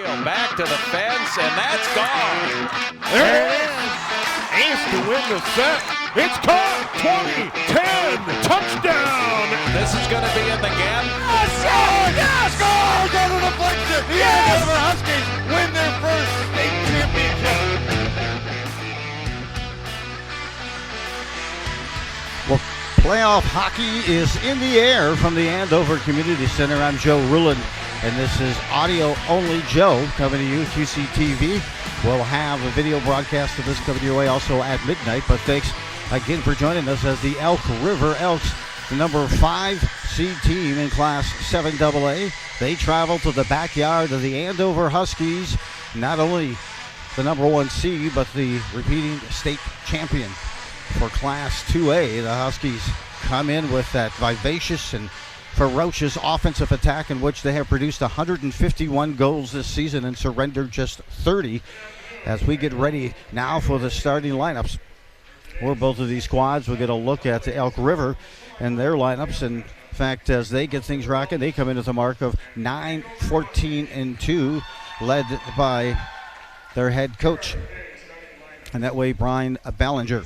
Back to the fence, and that's gone. There it is. Ace to win the set. It's caught. 20-10. Touchdown. This is going to be in the gap. Yes! Scores on the deflection. The Andover Huskies win their first state championship. Well, playoff hockey is in the air from the Andover Community Center. I'm Joe Ruland, and this is Audio Only Joe coming to you, QCTV. We'll have a video broadcast of this coming your way also at midnight, but thanks again for joining us as the Elk River Elks, the number 5 seed team in Class 7AA. They travel to the backyard of the Andover Huskies, not only the number 1 seed, but the repeating state champion for Class 2A. The Huskies come in with that vivacious and ferocious offensive attack in which they have produced 151 goals this season and surrendered just 30. As we get ready now for the starting lineups for both of these squads, we'll get a look at the Elk River and their lineups. In fact, as they get things rocking, they come in with a mark of 9-14-2, led by their head coach, and that way Brian Ballinger.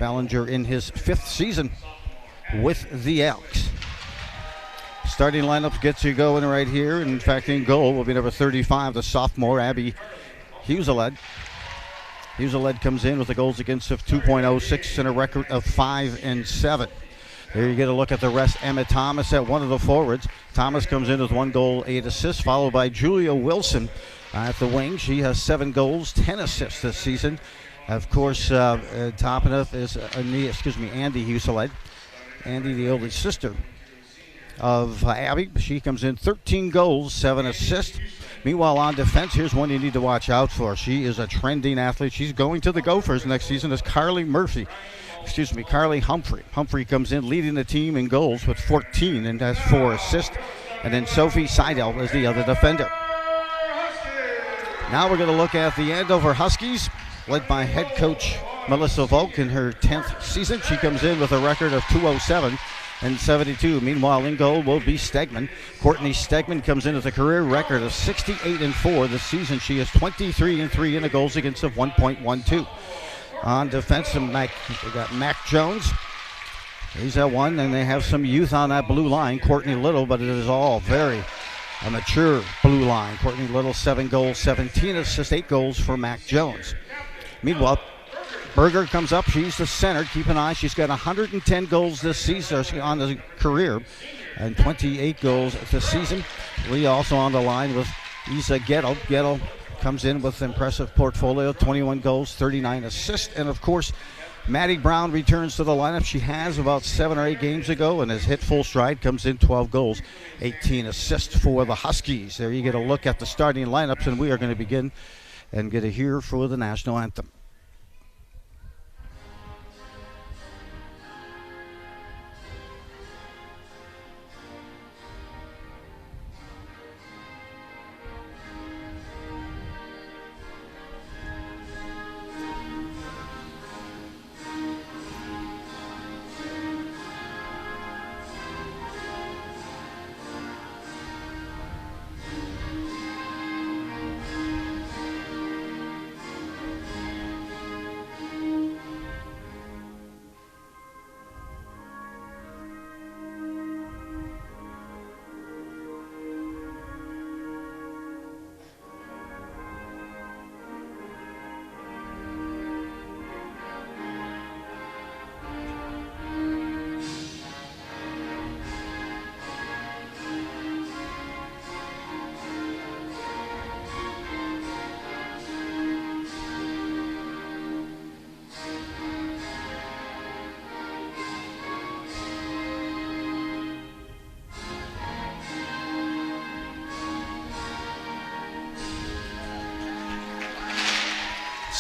Ballinger in his 5th season with the Elks. Starting lineups gets you going right here. In fact, in goal will be number 35, the sophomore Abby Huseled. Huseled comes in with a goals against of 2.06 and a record of 5-7. There you get a look at the rest. Emma Thomas at one of the forwards. Thomas comes in with 1 goal, 8 assists, followed by Julia Wilson at the wing. She has 7 goals, 10 assists this season. Of course, topping up is Andy Huseled. Andy, the older sister of Abby. She comes in 13 goals, 7 assists. Meanwhile, on defense, here's one you need to watch out for. She is a trending athlete. She's going to the Gophers next season as Carly Humphrey. Humphrey comes in leading the team in goals with 14 and has 4 assists. And then Sophie Seidel is the other defender. Now we're going to look at the Andover Huskies, led by head coach Melissa Volk in her 10th season. She comes in with a record of 207 and 72. Meanwhile, in goal will be Stegman. Courtney Stegman comes in with a career record of 68-4 this season. She is 23-3 in the goals against of 1.12. On defense, we got Mac Jones. He's at 1, and they have some youth on that blue line. Courtney Little, but it is all very a mature blue line. Courtney Little, 7 goals, 17 assists, 8 goals for Mac Jones. Meanwhile, Berger comes up. She's the center. Keep an eye. She's got 110 goals this season on the career and 28 goals this season. Lee also on the line with Isa Getto. Getto comes in with an impressive portfolio, 21 goals, 39 assists. And, of course, Maddie Brown returns to the lineup. She has about 7 or 8 games ago and has hit full stride, comes in 12 goals, 18 assists for the Huskies. There you get a look at the starting lineups, and we are going to begin and get a hear for the national anthem.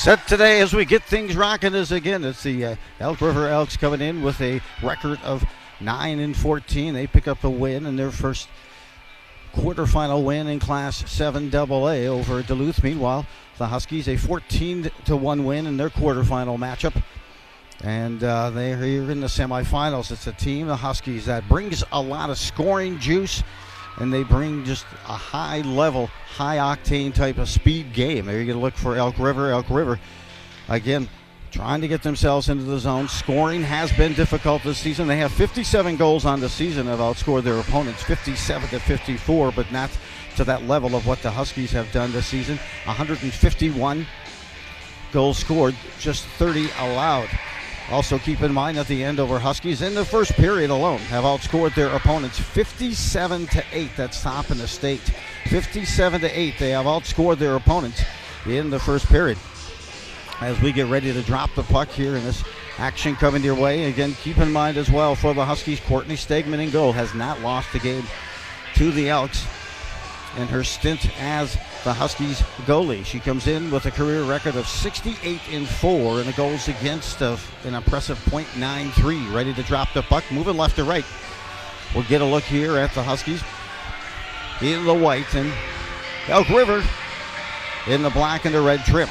Set today as we get things rocking is again, it's the Elk River Elks coming in with a record of 9-14. They pick up a win in their first quarterfinal win in Class 7AA over Duluth. Meanwhile, the Huskies a 14-1 win in their quarterfinal matchup. And they're here in the semifinals. It's a team, the Huskies, that brings a lot of scoring juice. and they bring just a high level, high octane type of speed game. There you're going to look for Elk River. Elk River, again, trying to get themselves into the zone. Scoring has been difficult this season. They have 57 goals on the season, have outscored their opponents 57-54, but not to that level of what the Huskies have done this season. 151 goals scored, just 30 allowed. Also keep in mind that the Andover Huskies in the first period alone have outscored their opponents 57-8. That's top in the state. 57-8. They have outscored their opponents in the first period. As we get ready to drop the puck here in this action coming your way. Again, keep in mind as well for the Huskies, Courtney Stegman in goal has not lost the game to the Elks in her stint as the Huskies goalie. She comes in with a career record of 68-4 and a goals against of an impressive .93. Ready to drop the puck, moving left to right. We'll get a look here at the Huskies in the white and Elk River in the black and the red trim.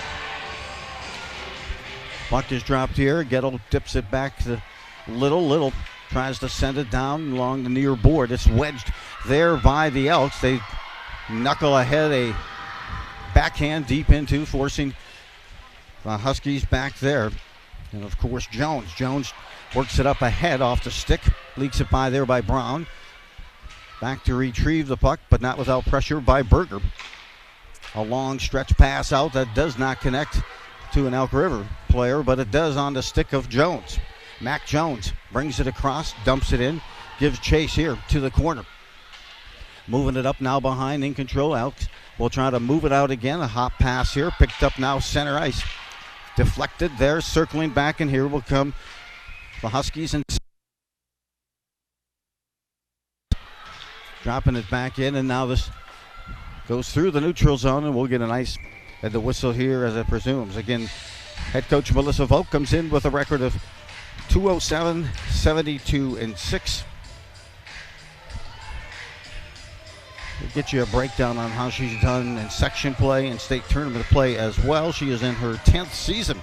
Puck is dropped here. Gettle dips it back to Little tries to send it down along the near board. It's wedged there by the Elks. They knuckle ahead, a backhand deep into, forcing the Huskies back there. And of course Jones works it up ahead off the stick, leaks it by there by Brown. Back to retrieve the puck, but not without pressure by Berger. A long stretch pass out that does not connect to an Elk River player, but it does on the stick of Jones. Mac Jones brings it across, dumps it in, gives chase here to the corner. Moving it up now behind, in control. Elks will try to move it out again. A hop pass here, picked up now center ice. Deflected there, circling back, and here will come the Huskies and dropping it back in, and now this goes through the neutral zone, and we'll get an ice at the whistle here as it presumes. Again, head coach Melissa Volk comes in with a record of 207, 72, and 6. We'll get you a breakdown on how she's done in section play and state tournament play as well. She is in her 10th season.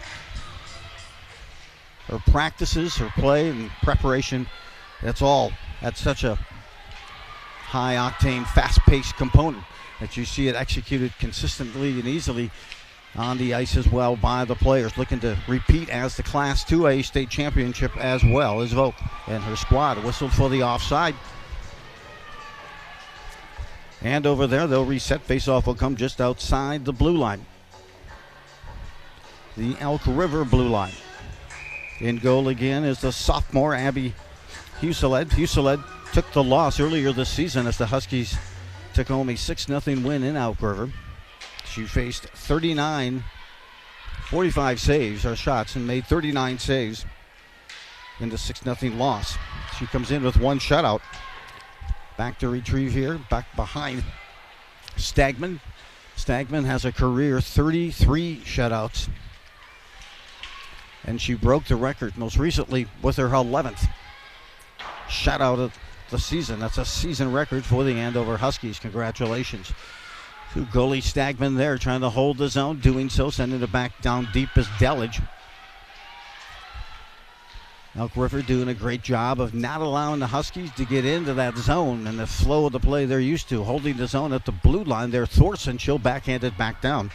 Her practices, her play, and preparation, that's all. That's such a high-octane, fast-paced component that you see it executed consistently and easily on the ice as well by the players, looking to repeat as the Class 2A state championship as well as Volk and her squad. Whistled for the offside. And over there, they'll reset. Faceoff will come just outside the blue line. The Elk River blue line. In goal again is the sophomore Abby Huseled. Huseled took the loss earlier this season as the Huskies took home a 6-0 win in Elk River. She faced 45 saves or shots and made 39 saves in the 6-0 loss. She comes in with one shutout. Back to retrieve here, back behind Stagman. Stagman has a career 33 shutouts. And she broke the record most recently with her 11th shutout of the season. That's a season record for the Andover Huskies. Congratulations to goalie Stagman there, trying to hold the zone, doing so, sending it back down deep as Delage. Elk River doing a great job of not allowing the Huskies to get into that zone and the flow of the play they're used to. Holding the zone at the blue line there, Thorson, she'll backhand it back down.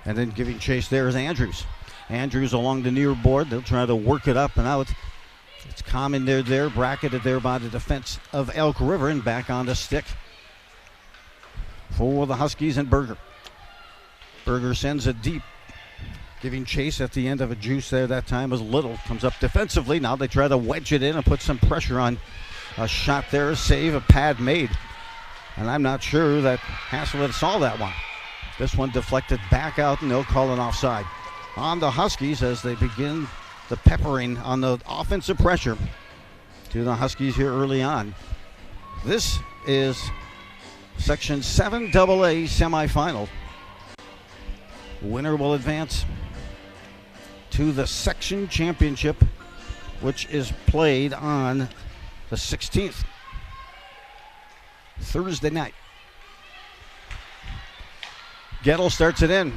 And then giving chase there is Andrews. Andrews along the near board. They'll try to work it up and out. It's common there, bracketed there by the defense of Elk River, and back on the stick for the Huskies and Berger. Berger sends it deep. Giving chase at the end of a juice there that time as Little comes up defensively. Now they try to wedge it in and put some pressure on a shot there, a save, a pad made. And I'm not sure that Hasselett saw that one. This one deflected back out, and they'll call an offside on the Huskies as they begin the peppering on the offensive pressure to the Huskies here early on. This is Section 7AA Semifinal. Winner will advance to the section championship, which is played on the 16th, Thursday night. Gettle starts it in.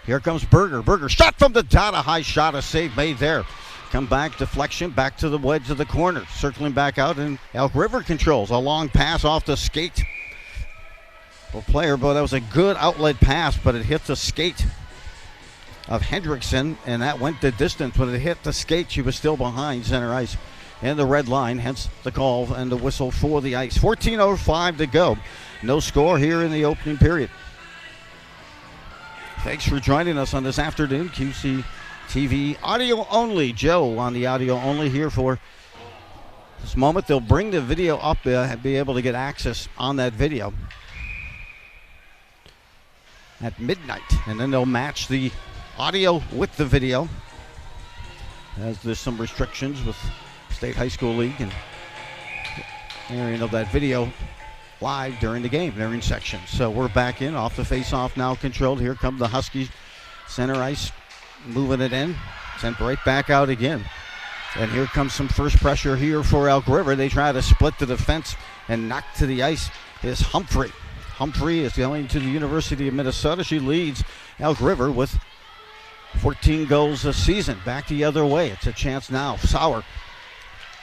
Here comes Berger. Berger shot from the dot, a high shot, a save made there. Come back, deflection, back to the wedge of the corner. Circling back out, and Elk River controls. A long pass off the skate player, but that was a good outlet pass, but it hit the skate of Hendrickson, and that went the distance. When it hit the skate, she was still behind center ice and the red line, hence the call and the whistle for the ice. 14:05 to go. No score here in the opening period. Thanks for joining us on this afternoon. QCTV audio only. Joe on the audio only here for this moment. They'll bring the video up and be able to get access on that video at midnight, and then they'll match the audio with the video, as there's some restrictions with State High School League and airing of that video live during the game, during sections. So we're back in off the face-off now, controlled. Here come the Huskies, center ice, moving it in, sent right back out again. And here comes some first pressure here for Elk River. They try to split the defense, and knock to the ice is Humphrey. Humphrey is going to the University of Minnesota. She leads Elk River with 14 goals a season. Back the other way. It's a chance now. Sauer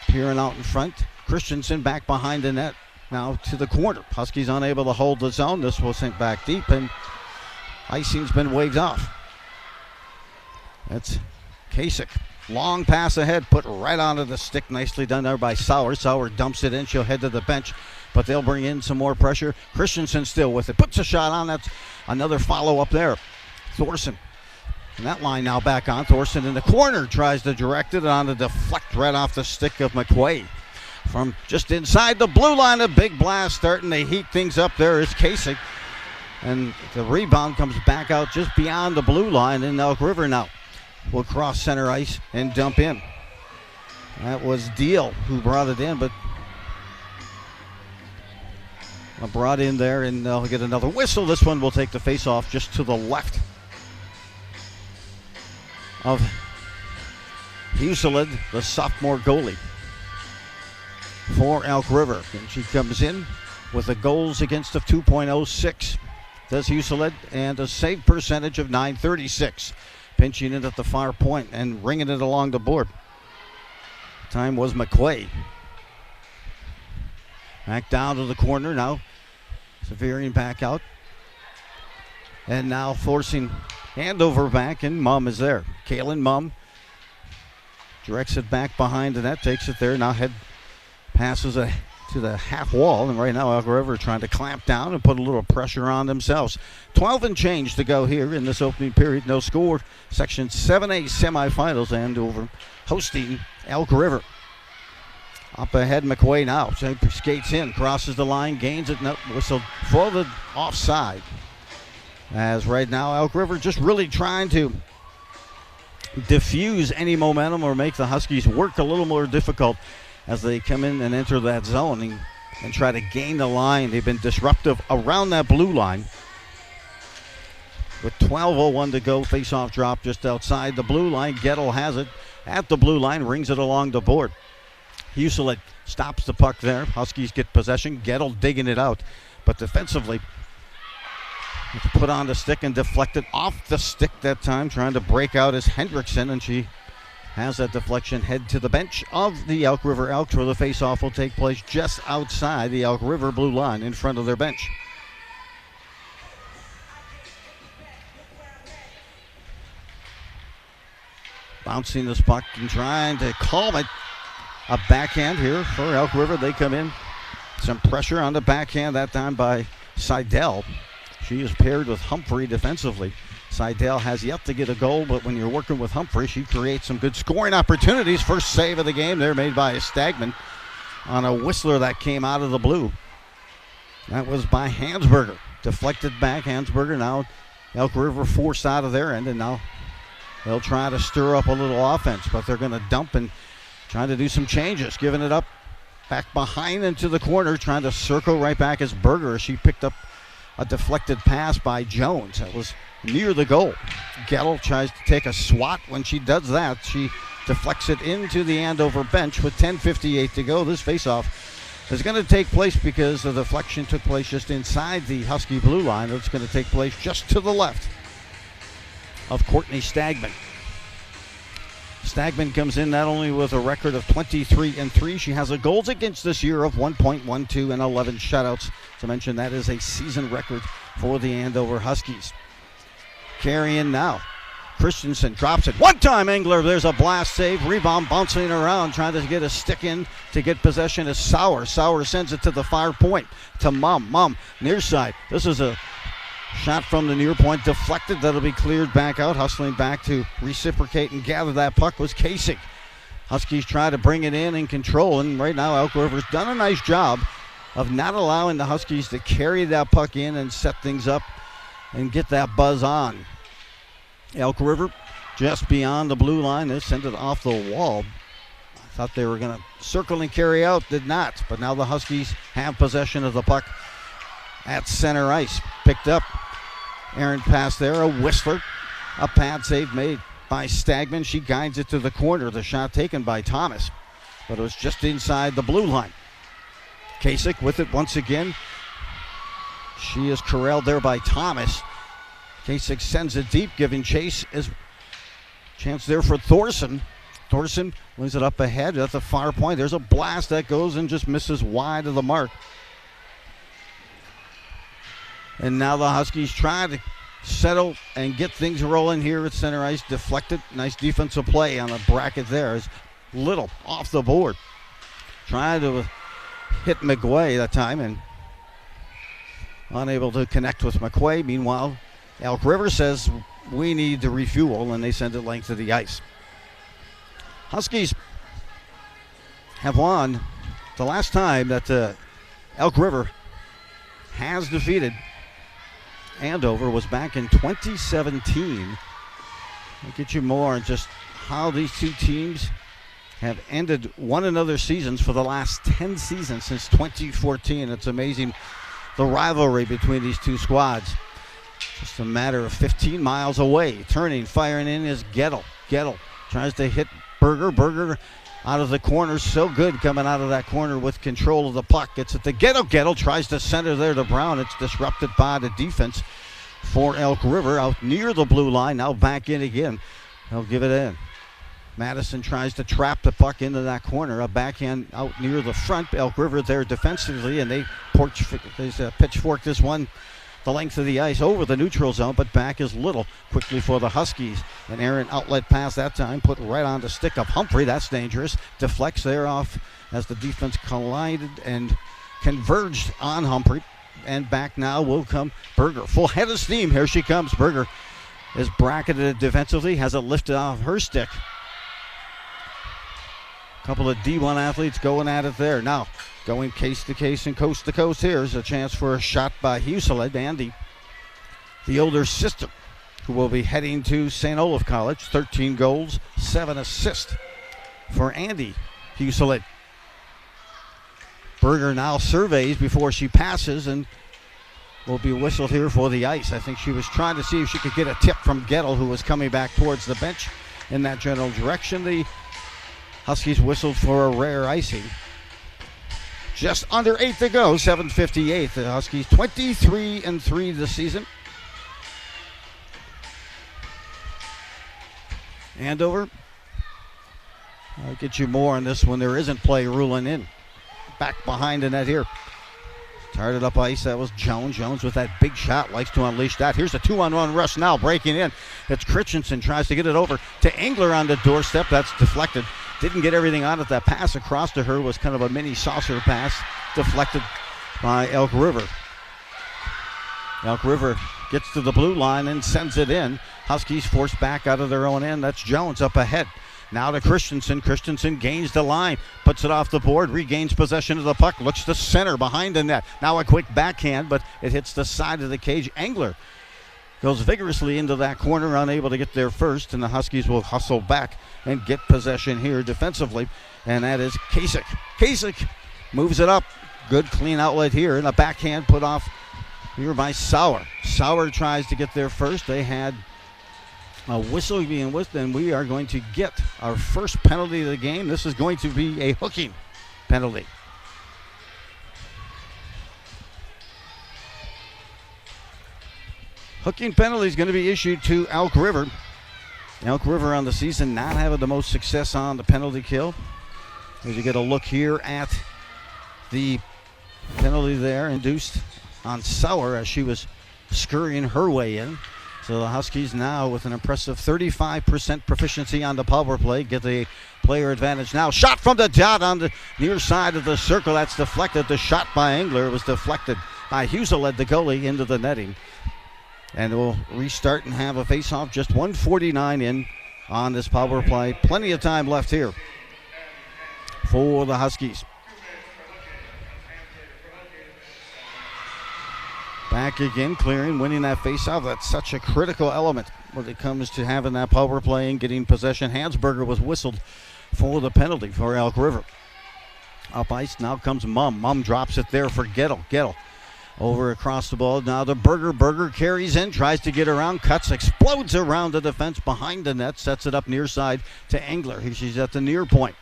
peering out in front. Christensen back behind the net. Now to the corner. Huskies unable to hold the zone. This was sent back deep, and icing's been waved off. That's Kasich. Long pass ahead, put right onto the stick. Nicely done there by Sauer. Sauer dumps it in. She'll head to the bench, but they'll bring in some more pressure. Christensen still with it. Puts a shot on. That's another follow-up there. Thorson. And that line now back on. Thorson in the corner tries to direct it on the deflect right off the stick of McQuaid. From just inside the blue line, a big blast starting to heat things up. There is Kasich. And the rebound comes back out just beyond the blue line, and Elk River now will cross center ice and dump in. That was Deal who brought it in, but brought in there, and they'll get another whistle. This one will take the face-off just to the left of Huselid, the sophomore goalie for Elk River. And she comes in with a goals against of 2.06. Does Huselid, and a save percentage of .936. Pinching it at the far point and ringing it along the board. Time was McQuaid. Back down to the corner now. Severian back out. And now forcing Andover back, and Mumm is there. Kaylin Mumm directs it back behind the net, takes it there. Now head passes to the half wall, and right now Elk River trying to clamp down and put a little pressure on themselves. 12 and change to go here in this opening period. No score. Section 7A Semifinals, Andover hosting Elk River. Up ahead, McQuaid now. Skates in, crosses the line, gains it. No, whistle for the offside. As right now, Elk River just really trying to diffuse any momentum or make the Huskies work a little more difficult as they come in and enter that zone and try to gain the line. They've been disruptive around that blue line. With 12:01 to go, face-off drop just outside the blue line. Gettle has it at the blue line, rings it along the board. Huselid stops the puck there. Huskies get possession. Gettle digging it out, but defensively it's put on the stick and deflected off the stick that time. Trying to break out is Hendrickson, and she has that deflection head to the bench of the Elk River Elks, where the face-off will take place just outside the Elk River blue line in front of their bench. Bouncing this puck and trying to calm it. A backhand here for Elk River. They come in. Some pressure on the backhand that time by Seidel. She is paired with Humphrey defensively. Seidel has yet to get a goal, but when you're working with Humphrey, she creates some good scoring opportunities. First save of the game there made by Stagman on a whistler that came out of the blue. That was by Hansberger. Deflected back. Hansberger now Elk River forced out of their end, and now they'll try to stir up a little offense, but they're going to dump and trying to do some changes. Giving it up back behind into the corner, trying to circle right back as Berger. She picked up a deflected pass by Jones. That was near the goal. Gettle tries to take a swat. When she does that, she deflects it into the Andover bench with 10:58 to go. This faceoff is going to take place because the deflection took place just inside the Husky blue line. It's going to take place just to the left of Courtney Stagman. Stagman comes in not only with a record of 23-3, she has a goals against this year of 1.12 and 11 shutouts. To mention, that is a season record for the Andover Huskies. Carrying now. Christensen drops it. One time, Engler. There's a blast save. Rebound bouncing around, trying to get a stick in to get possession of Sauer. Sauer sends it to the far point to Mum. Near side. This is a shot from the near point, deflected. That'll be cleared back out. Hustling back to reciprocate and gather that puck was Kasich. Huskies try to bring it in and control, and right now Elk River's done a nice job of not allowing the Huskies to carry that puck in and set things up and get that buzz on. Elk River just beyond the blue line. They send it off the wall. I thought they were going to circle and carry out. Did not. But now the Huskies have possession of the puck at center ice. Picked up. Errant pass there. A Whistler. A pad save made by Stagman. She guides it to the corner. The shot taken by Thomas. But it was just inside the blue line. Kasich with it once again. She is corralled there by Thomas. Kasich sends it deep, giving chase. Is chance there for Thorson. Thorson lays it up ahead at the far point. There's a blast that goes and just misses wide of the mark. And now the Huskies try to settle and get things rolling here at center ice. Deflected. Nice defensive play on the bracket there. Is Little off the board. Trying to hit McQuay that time and unable to connect with McQuay. Meanwhile, Elk River says we need to refuel, and they send it length of the ice. Huskies have won the last time that Elk River has defeated Andover was back in 2017. I'll get you more on just how these two teams have ended one another's seasons for the last 10 seasons since 2014. It's amazing the rivalry between these two squads. Just a matter of 15 miles away. Turning, firing in is Gettle. Gettle tries to hit Berger. Berger out of the corner. So good coming out of that corner with control of the puck. Gets it to Gettle. Gettle tries to center there to Brown. It's disrupted by the defense for Elk River out near the blue line. Now back in again. They'll give it in. Madison tries to trap the puck into that corner. A backhand out near the front. Elk River there defensively, and they pitchfork this one the length of the ice over the neutral zone, but back is Little quickly for the Huskies. An errant outlet pass that time, put right on the stick of Humphrey. That's dangerous. Deflects there off as the defense collided and converged on Humphrey. And back now will come Berger. Full head of steam. Here she comes. Berger is bracketed defensively, has it lifted off her stick. Couple of D1 athletes going at it there. Now, going case to case and coast to coast. Here's a chance for a shot by Huseled, Andy, the older sister, who will be heading to St. Olaf College. 13 goals, 7 assists for Andy Huseled. Berger now surveys before she passes and will be whistled here for the ice. I think she was trying to see if she could get a tip from Gettle, who was coming back towards the bench in that general direction. The Huskies whistled for a rare icing. Just under 8 to go, 7:58. The Huskies 23-3 this season. Andover, I'll get you more on this when there isn't play ruling in. Back behind the net here. Started up ice. That was Jones. Jones with that big shot. Likes to unleash that. Here's a 2-on-1 rush now. Breaking in. It's Christensen. Tries to get it over to Engler on the doorstep. That's deflected. Didn't get everything on it. That pass across to her was kind of a mini saucer pass. Deflected by Elk River. Elk River gets to the blue line and sends it in. Huskies forced back out of their own end. That's Jones up ahead. Now to Christensen. Christensen gains the line, puts it off the board, regains possession of the puck, looks to center behind the net. Now a quick backhand, but it hits the side of the cage. Engler goes vigorously into that corner, unable to get there first, and the Huskies will hustle back and get possession here defensively, and that is Kasich. Kasich moves it up. Good clean outlet here, and a backhand put off here by Sauer. Sauer tries to get there first. They had a whistle being whistled, and we are going to get our first penalty of the game. This is going to be a hooking penalty. Hooking penalty is going to be issued to Elk River. Elk River on the season not having the most success on the penalty kill. As you get a look here at the penalty there induced on Sauer as she was scurrying her way in. So the Huskies now with an impressive 35% proficiency on the power play get the player advantage now. Shot from the dot on the near side of the circle. That's deflected. The shot by Engler was deflected by Huseled, the goalie, into the netting. And we'll restart and have a face-off. Just 1:49 in on this power play. Plenty of time left here for the Huskies. Back again, clearing, winning that face-off. That's such a critical element when it comes to having that power play and getting possession. Hansberger was whistled for the penalty for Elk River. Up ice, now comes Mumm. Mumm drops it there for Gettle. Gettle over across the ball. Now the Berger. Berger carries in, tries to get around, cuts, explodes around the defense behind the net, sets it up near side to Engler. She's at the near point.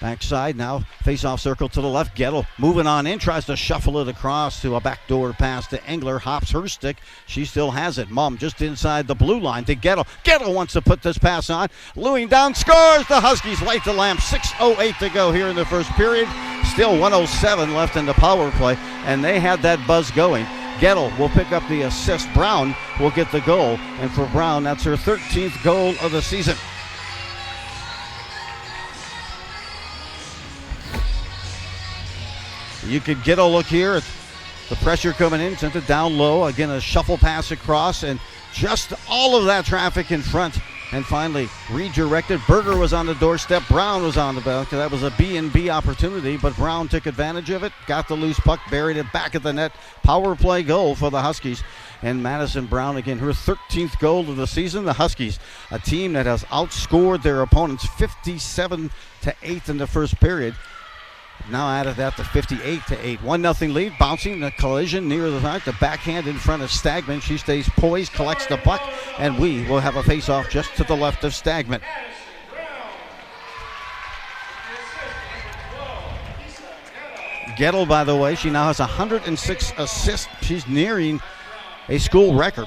Backside now, face-off circle to the left. Gettle moving on in, tries to shuffle it across to a backdoor pass to Engler. Hops her stick. She still has it. Mumm just inside the blue line to Gettle. Gettle wants to put this pass on. Lewing down, scores! The Huskies light the lamp. 6:08 to go here in the first period. Still 1:07 left in the power play, and they had that buzz going. Gettle will pick up the assist. Brown will get the goal, and for Brown, that's her 13th goal of the season. You could get a look here at the pressure coming in, sent it down low. Again, a shuffle pass across, and just all of that traffic in front. And finally redirected. Berger was on the doorstep. Brown was on the back. That was a B&B opportunity, but Brown took advantage of it, got the loose puck, buried it back at the net. Power play goal for the Huskies. And Madison Brown, again, her 13th goal of the season. The Huskies, a team that has outscored their opponents 57-8 in the first period. Now added that to 58-8. 1-0 lead, bouncing the collision near the back. The backhand in front of Stagman. She stays poised, collects the puck, and we will have a face-off just to the left of Stagman. Gettle, by the way, she now has 106 assists. She's nearing a school record.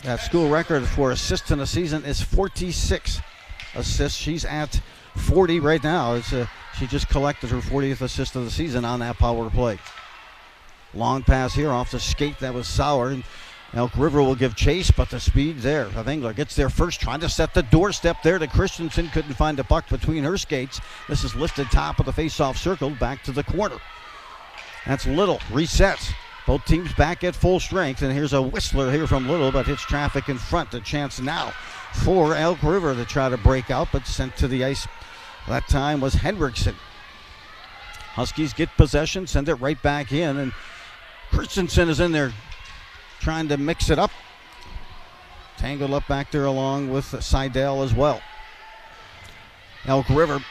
That school record for assists in a season is 46 assists. She's at 40 right now. She just collected her 40th assist of the season on that power play. Long pass here off the skate. That was Sauer. And Elk River will give chase, but the speed there of Engler gets there first, trying to set the doorstep there to Christensen. Couldn't find a puck between her skates. This is lifted top of the face-off circle back to the corner. That's Little. Resets. Both teams back at full strength, and here's a whistler here from Little, but hits traffic in front. The chance now for Elk River to try to break out, but sent to the ice. That time was Henriksen. Huskies get possession, send it right back in, and Christensen is in there trying to mix it up. Tangled up back there along with Seidel as well. Elk River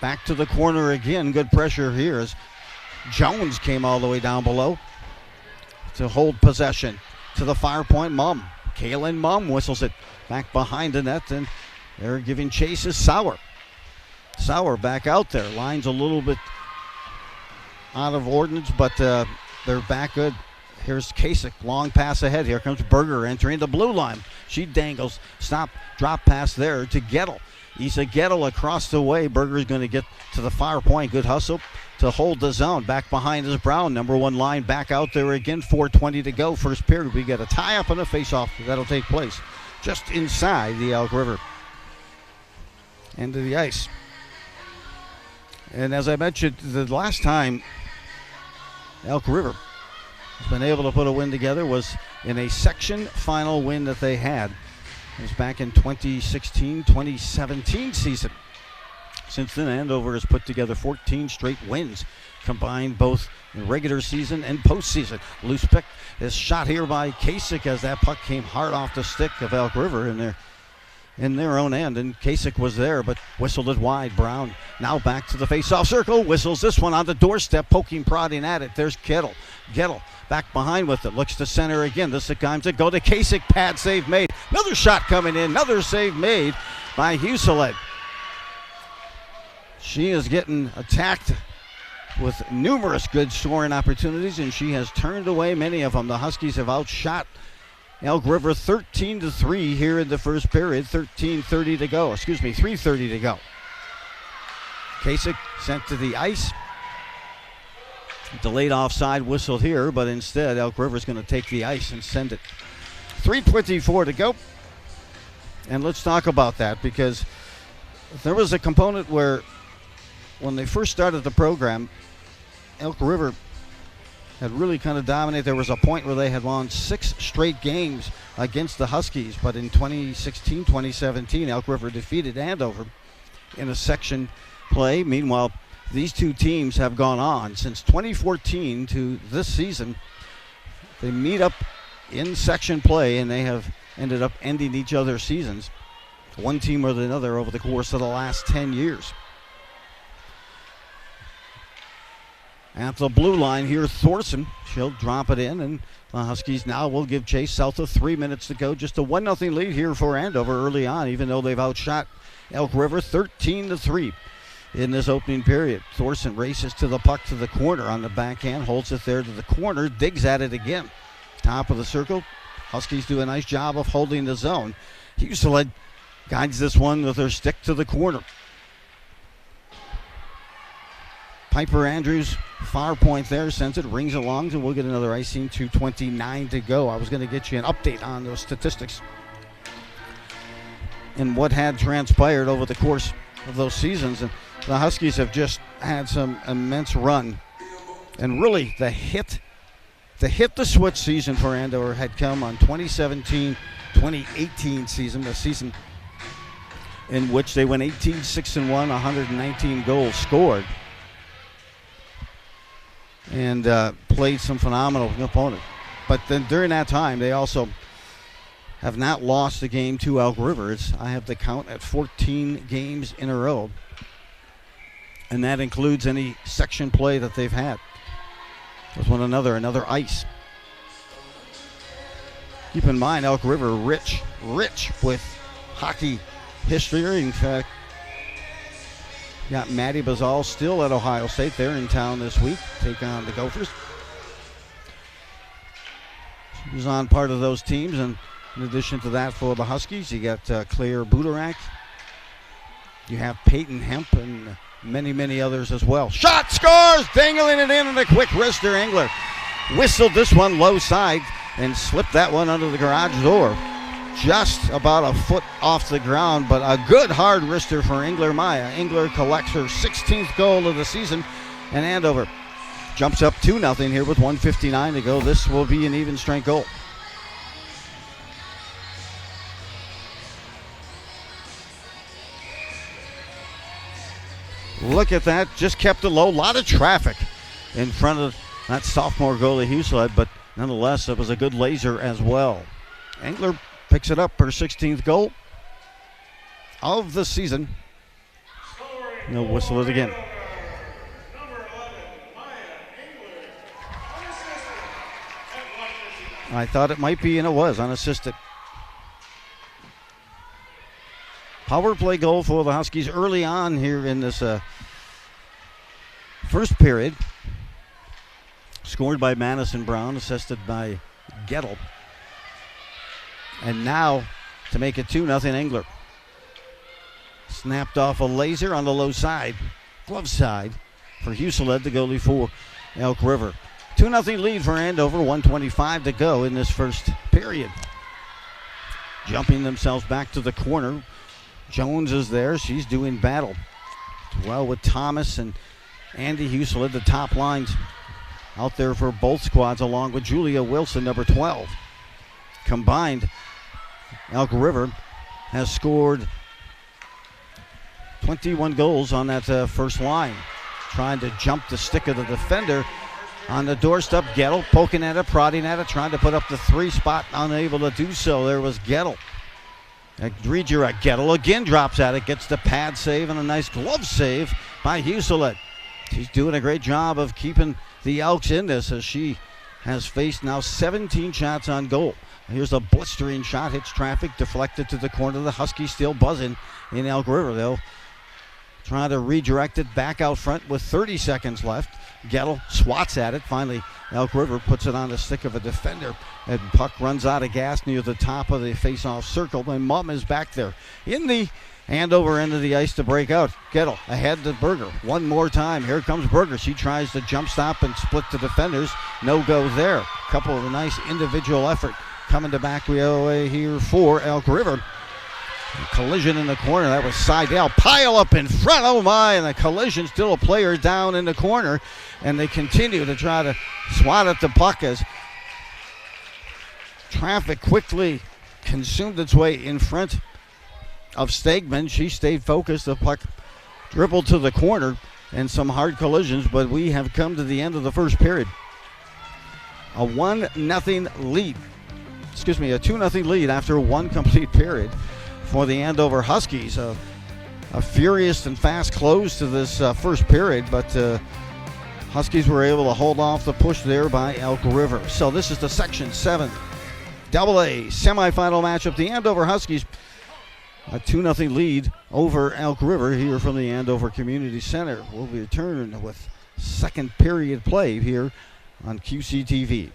back to the corner again. Good pressure here as Jones came all the way down below to hold possession. To the fire point, Mumm. Kaylin Mumm whistles it back behind the net, and they're giving chase is Sauer. Sauer back out there. Line's a little bit out of ordinance, but they're back good. Here's Kasich. Long pass ahead. Here comes Berger entering the blue line. She dangles. Stop. Drop pass there to Gettle. Isa Gettle across the way. Berger's going to get to the fire point. Good hustle to hold the zone. Back behind is Brown. Number one line back out there again. 4:20 to go. First period. We get a tie-up and a face-off that'll take place just inside the Elk River end of the ice. And as I mentioned, the last time Elk River has been able to put a win together was in a section final win that they had. It was back in 2016-2017 season. Since then, Andover has put together 14 straight wins, combined both in regular season and postseason. Loose pick is shot here by Kasich as that puck came hard off the stick of Elk River in their own end, and Kasich was there, but whistled it wide. Brown now back to the face-off circle, whistles this one on the doorstep, poking, prodding at it. There's Gettle. Gettle back behind with it, looks to center again. This is time to go to Kasich. Pad save made. Another shot coming in, another save made by Huseled. She is getting attacked with numerous good scoring opportunities, and she has turned away many of them. The Huskies have outshot Elk River 13-3 here in the first period. 3:30 to go. Kasich sent to the ice. Delayed offside whistled here, but instead Elk River's going to take the ice and send it. 3:24 to go. And let's talk about that, because there was a component where when they first started the program, Elk River had really kind of dominated. There was a point where they had won 6 straight games against the Huskies, but in 2016, 2017, Elk River defeated Andover in a section play. Meanwhile, these two teams have gone on since 2014 to this season. They meet up in section play, and they have ended up ending each other's seasons, one team or another, over the course of the last 10 years. At the blue line here, Thorson. She'll drop it in, and the Huskies now will give chase. South of 3 minutes to go. Just a 1-0 lead here for Andover early on, even though they've outshot Elk River 13-3 in this opening period. Thorson races to the puck to the corner on the backhand, holds it there to the corner, digs at it again. Top of the circle. Huskies do a nice job of holding the zone. Huseled guides this one with her stick to the corner. Piper Andrews, far point there, sends it, rings along, and we'll get another icing. 2:29 to go. I was going to get you an update on those statistics and what had transpired over the course of those seasons. And the Huskies have just had some immense run. And really, the hit the switch season for Andover had come on 2017-2018 season, the season in which they went 18-6-1, 119 goals scored, and played some phenomenal opponent. But then during that time, they also have not lost a game to Elk River. I have the count at 14 games in a row, and that includes any section play that they've had with one another, another ice. Keep in mind, Elk River rich with hockey history. In fact, got Maddie Bazal still at Ohio State. They're in town this week, take on the Gophers. She was on part of those teams, and in addition to that, for the Huskies, you got Claire Budarak. You have Peyton Hemp and many others as well. Shot, scores, dangling it in, and a quick wrister. Engler whistled this one low side and slipped that one under the garage door. Just about a foot off the ground, but a good hard wrister for Engler Maya. Engler collects her 16th goal of the season, and Andover jumps up 2-0 here with 1:59 to go. This will be an even strength goal. Look at that, just kept it low. A lot of traffic in front of that sophomore goalie Huseled, but nonetheless, it was a good laser as well. Engler picks it up, her 16th goal of the season. They'll whistle it again. I thought it might be, and it was, unassisted. Power play goal for the Huskies early on here in this first period. Scored by Madison Brown, assisted by Gettle. And now to make it 2-0, Engler. Snapped off a laser on the low side, glove side, for Huseled, the goalie for Elk River. 2-0 lead for Andover, 1:25 to go in this first period. Jumping themselves back to the corner. Jones is there. She's doing battle well with Thomas and Andy Huseled, the top lines out there for both squads, along with Julia Wilson, number 12. Combined, Elk River has scored 21 goals on that first line. Trying to jump the stick of the defender on the doorstep. Gettle poking at it, prodding at it, trying to put up the 3 spot, unable to do so. There was Gettle. Redirect. Gettle again drops at it, gets the pad save and a nice glove save by Huseled. She's doing a great job of keeping the Elks in this, as she has faced now 17 shots on goal. Here's a blistering shot, hits traffic, deflected to the corner. The Huskies still buzzing in Elk River. They'll try to redirect it back out front with 30 seconds left. Gettle swats at it. Finally, Elk River puts it on the stick of a defender, and puck runs out of gas near the top of the face-off circle, and Mum is back there in the Andover end of the ice to break out. Gettle ahead to Berger. One more time. Here comes Berger. She tries to jump stop and split the defenders. No go there. Couple of nice individual effort coming to back away here for Elk River. A collision in the corner. That was Seidel. Pile up in front. Oh my, and a collision. Still a player down in the corner. And they continue to try to swat at the puck as traffic quickly consumed its way in front of Stegman. She stayed focused. The puck dribbled to the corner and some hard collisions, but we have come to the end of the first period. A 1-0 lead. A 2-0 lead after one complete period for the Andover Huskies. A furious and fast close to this first period, but Huskies were able to hold off the push there by Elk River. So this is the Section 7AA Semifinal matchup. The Andover Huskies, a 2-0 lead over Elk River here from the Andover Community Center. We'll return with second period play here on QCTV.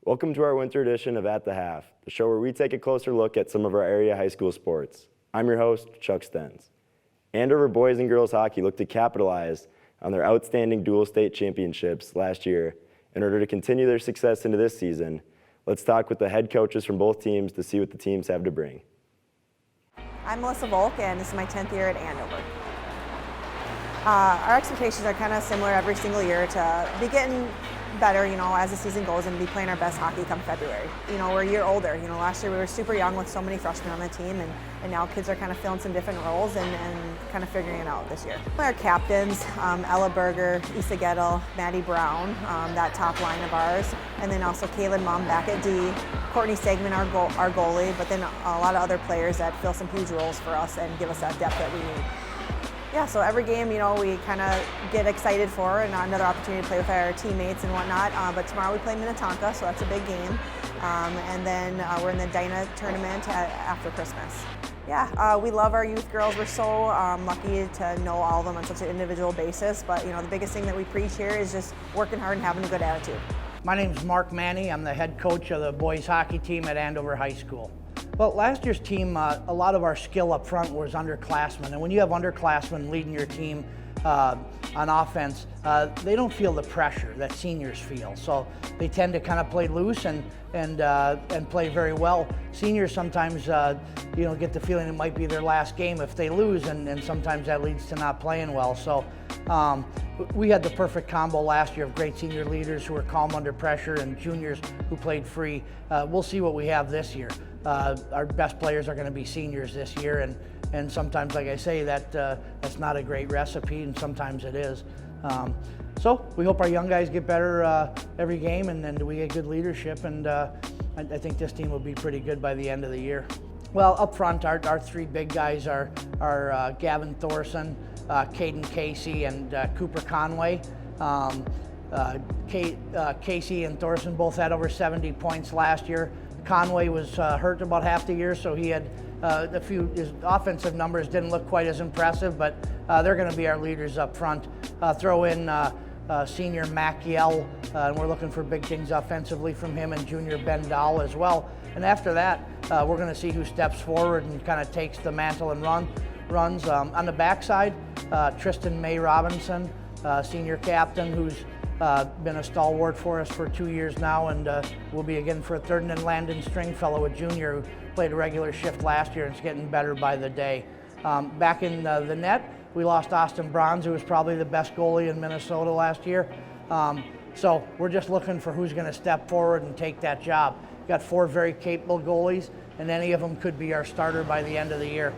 Welcome to our winter edition of At the Half, the show where we take a closer look at some of our area high school sports. I'm your host, Chuck Stens. Andover boys and girls hockey look to capitalize on their outstanding dual state championships last year in order to continue their success into this season. Let's talk with the head coaches from both teams to see what the teams have to bring. I'm Melissa Volk, and this is my 10th year at Andover. Our expectations are kind of similar every single year to be getting better, as the season goes and be playing our best hockey come February. We're a year older. Last year we were super young with so many freshmen on the team, and now kids are kind of filling some different roles and kind of figuring it out this year. Our captains, Ella Berger, Issa Gettle, Maddie Brown, that top line of ours, and then also Kaylin Mum back at D, Courtney Stegman, our goalie, but then a lot of other players that fill some huge roles for us and give us that depth that we need. Yeah, so every game, we kind of get excited for and another opportunity to play with our teammates and whatnot. But tomorrow we play Minnetonka, so that's a big game. And then we're in the Dyna tournament after Christmas. Yeah, we love our youth girls. We're so lucky to know all of them on such an individual basis. But the biggest thing that we preach here is just working hard and having a good attitude. My name's Mark Manny. I'm the head coach of the boys hockey team at Andover High School. Well, last year's team, a lot of our skill up front was underclassmen, and when you have underclassmen leading your team on offense, they don't feel the pressure that seniors feel. So they tend to kind of play loose and play very well. Seniors sometimes, get the feeling it might be their last game if they lose, and sometimes that leads to not playing well. So we had the perfect combo last year of great senior leaders who were calm under pressure and juniors who played free. We'll see what we have this year. Our best players are going to be seniors this year, and sometimes, like I say, that's not a great recipe, and sometimes it is. So we hope our young guys get better every game, and then we get good leadership, and I think this team will be pretty good by the end of the year. Well, up front, our three big guys are Gavin Thorson, Caden Casey, and Cooper Conway. Casey and Thorson both had over 70 points last year. Conway was hurt about half the year, so he had his offensive numbers didn't look quite as impressive, but they're going to be our leaders up front. Throw in senior Mac Yell, and we're looking for big things offensively from him, and junior Ben Dahl as well. And after that, we're going to see who steps forward and kind of takes the mantle and runs. On the backside, Tristan May Robinson, senior captain, who's been a stalwart for us for 2 years now, and will be again for a third. And then Landon Stringfellow, a junior who played a regular shift last year and is getting better by the day. Back in the net, we lost Austin Bronze, who was probably the best goalie in Minnesota last year. So we're just looking for who's going to step forward and take that job. We've got 4 very capable goalies, and any of them could be our starter by the end of the year.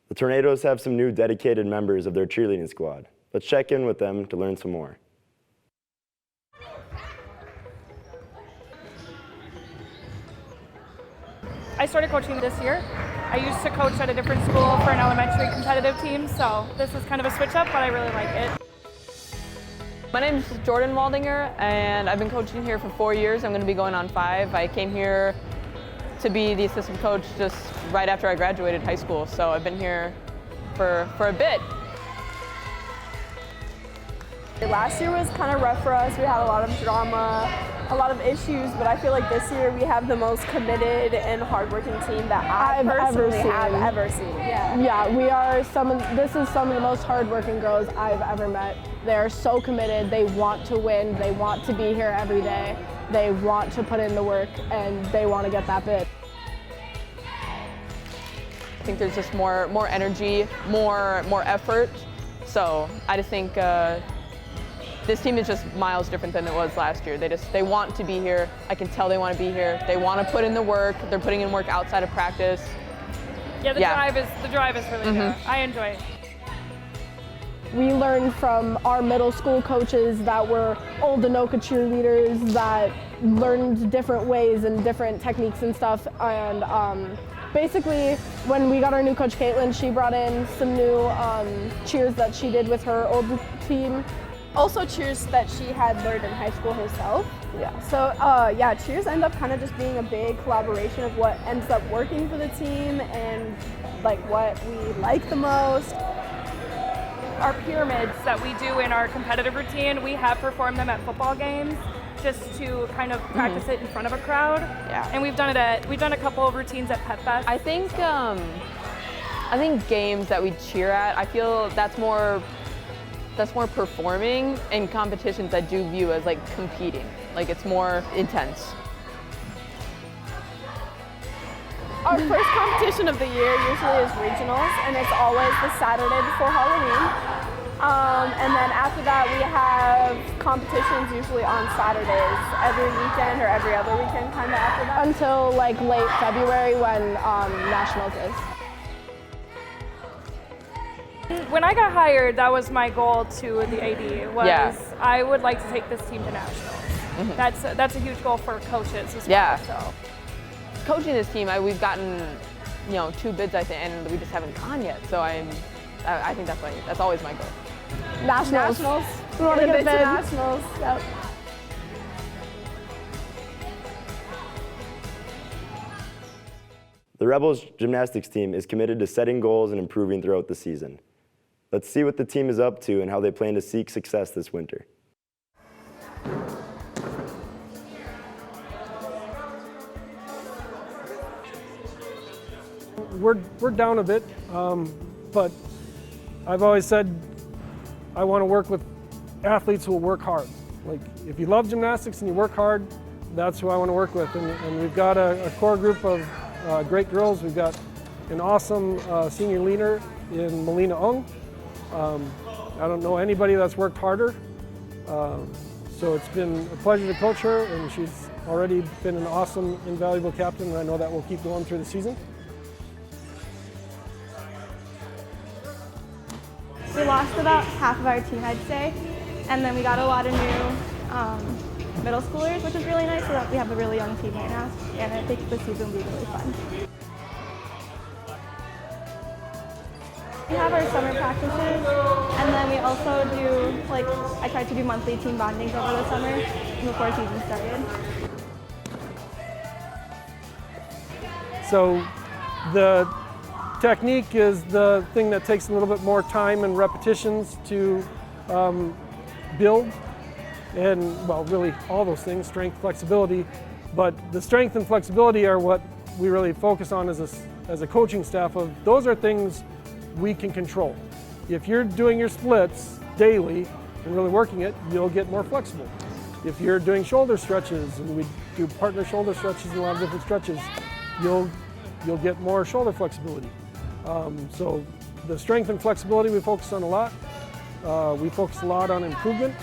The Tornadoes have some new dedicated members of their cheerleading squad. Let's check in with them to learn some more. I started coaching this year. I used to coach at a different school for an elementary competitive team, so this is kind of a switch up, but I really like it. My name is Jordan Waldinger, and I've been coaching here for 4 years. I'm going to be going on 5. I came here to be the assistant coach just right after I graduated high school, so I've been here for a bit. Last year was kind of rough for us. We had a lot of drama, a lot of issues, but I feel like this year we have the most committed and hardworking team that I've ever seen. Yeah, we are this is some of the most hardworking girls I've ever met. They're so committed, they want to win, they want to be here every day, they want to put in the work, and they want to get that bid. I think there's just more energy, more effort, so I just think this team is just miles different than it was last year. They want to be here. I can tell they want to be here. They want to put in the work. They're putting in work outside of practice. Yeah, the drive is really there. I enjoy it. We learned from our middle school coaches that were old Anoka cheerleaders that learned different ways and different techniques and stuff. And basically, when we got our new coach, Caitlin, she brought in some new cheers that she did with her old team. Also cheers that she had learned in high school herself. Yeah. So cheers end up kind of just being a big collaboration of what ends up working for the team and like what we like the most. Our pyramids that we do in our competitive routine, we have performed them at football games just to kind of practice it in front of a crowd. Yeah. And we've done a couple of routines at Pet Fest. I think games that we cheer at, I feel that's more performing, and competitions I do view as like competing. Like it's more intense. Our first competition of the year usually is regionals, and it's always the Saturday before Halloween. And then after that we have competitions usually on Saturdays, every weekend or every other weekend kind of after that. Until like late February when Nationals is. When I got hired, that was my goal to the AD, I would like to take this team to nationals. That's a huge goal for coaches as well. So. Coaching this team, we've gotten 2 bids I think, and we just haven't gone yet. So I think that's always my goal. Nationals. We want to get a bid. Nationals. Yep. The Rebels gymnastics team is committed to setting goals and improving throughout the season. Let's see what the team is up to and how they plan to seek success this winter. We're down a bit, but I've always said I want to work with athletes who will work hard. Like if you love gymnastics and you work hard, that's who I want to work with. And we've got a core group of great girls. We've got an awesome senior leader in Melina Ung. I don't know anybody that's worked harder. So it's been a pleasure to coach her, and she's already been an awesome, invaluable captain, and I know that will keep going through the season. We lost about half of our team, I'd say, and then we got a lot of new middle schoolers, which is really nice, so that we have a really young team right now, and I think the season will be really fun. We have our summer practices, and then we also do, I tried to do monthly team bondings over the summer before season started. So the technique is the thing that takes a little bit more time and repetitions to build, and well, really all those things, strength, flexibility, but the strength and flexibility are what we really focus on as a coaching staff of those are things we can control. If you're doing your splits daily and really working it, you'll get more flexible. If you're doing shoulder stretches, and we do partner shoulder stretches and a lot of different stretches, you'll get more shoulder flexibility. So the strength and flexibility we focus on a lot. We focus a lot on improvement.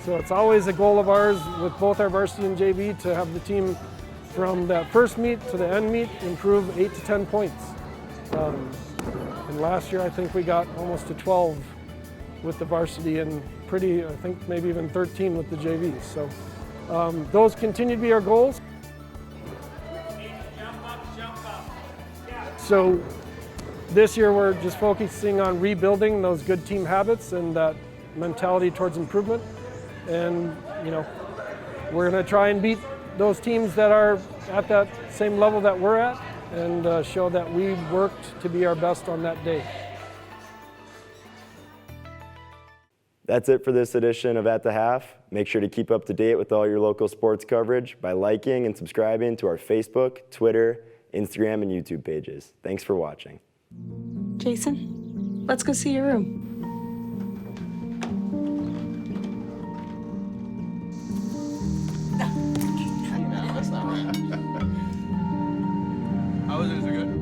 So it's always a goal of ours with both our varsity and JV to have the team from that first meet to the end meet improve 8 to 10 points. And last year I think we got almost to 12 with the varsity and I think maybe even 13 with the JVs. So those continue to be our goals. So this year we're just focusing on rebuilding those good team habits and that mentality towards improvement. And we're going to try and beat those teams that are at that same level that we're at and show that we worked to be our best on that day. That's it for this edition of At the Half. Make sure to keep up to date with all your local sports coverage by liking and subscribing to our Facebook, Twitter, Instagram, and YouTube pages. Thanks for watching. Jason, let's go see your room. That's not right. How is it? Is it good?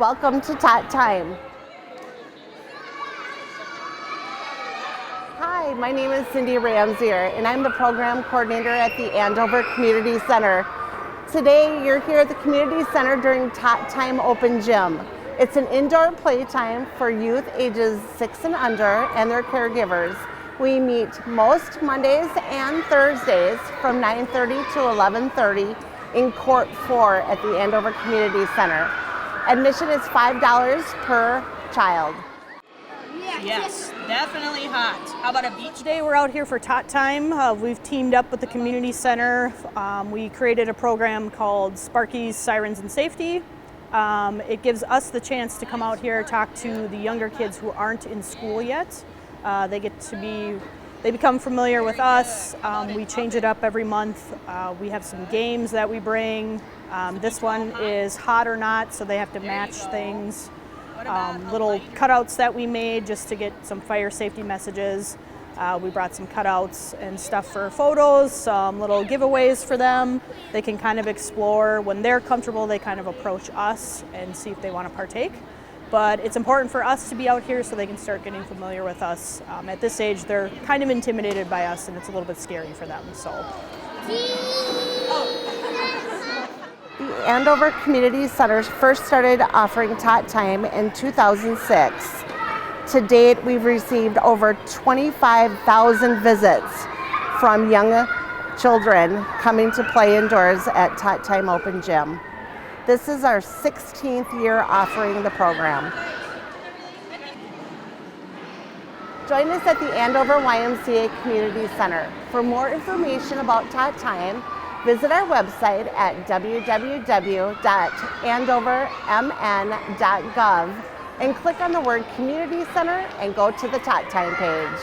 Welcome to Tot Time. Hi, my name is Cindy Ramsier, and I'm the program coordinator at the Andover Community Center. Today, you're here at the Community Center during Tot Time Open Gym. It's an indoor playtime for youth ages 6 and under and their caregivers. We meet most Mondays and Thursdays from 9:30 to 11:30 in Court 4 at the Andover Community Center. Admission is $5 per child. Yes, definitely hot. How about a beach day? We're out here for Tot Time. We've teamed up with the community center. We created a program called Sparky's Sirens and Safety. It gives us the chance to come out here, talk to the younger kids who aren't in school yet. They become familiar with us. We change it up every month. We have some games that we bring. This one is hot or not, so they have to match things. Little cutouts that we made just to get some fire safety messages. We brought some cutouts and stuff for photos, some little giveaways for them. They can kind of explore. When they're comfortable, they kind of approach us and see if they want to partake. But it's important for us to be out here so they can start getting familiar with us. At this age, they're kind of intimidated by us, and it's a little bit scary for them. So. The Andover Community Center first started offering Tot Time in 2006. To date, we've received over 25,000 visits from young children coming to play indoors at Tot Time Open Gym. This is our 16th year offering the program. Join us at the Andover YMCA Community Center. For more information about Tot Time, visit our website at www.andovermn.gov and click on the word Community Center and go to the Tot Time page.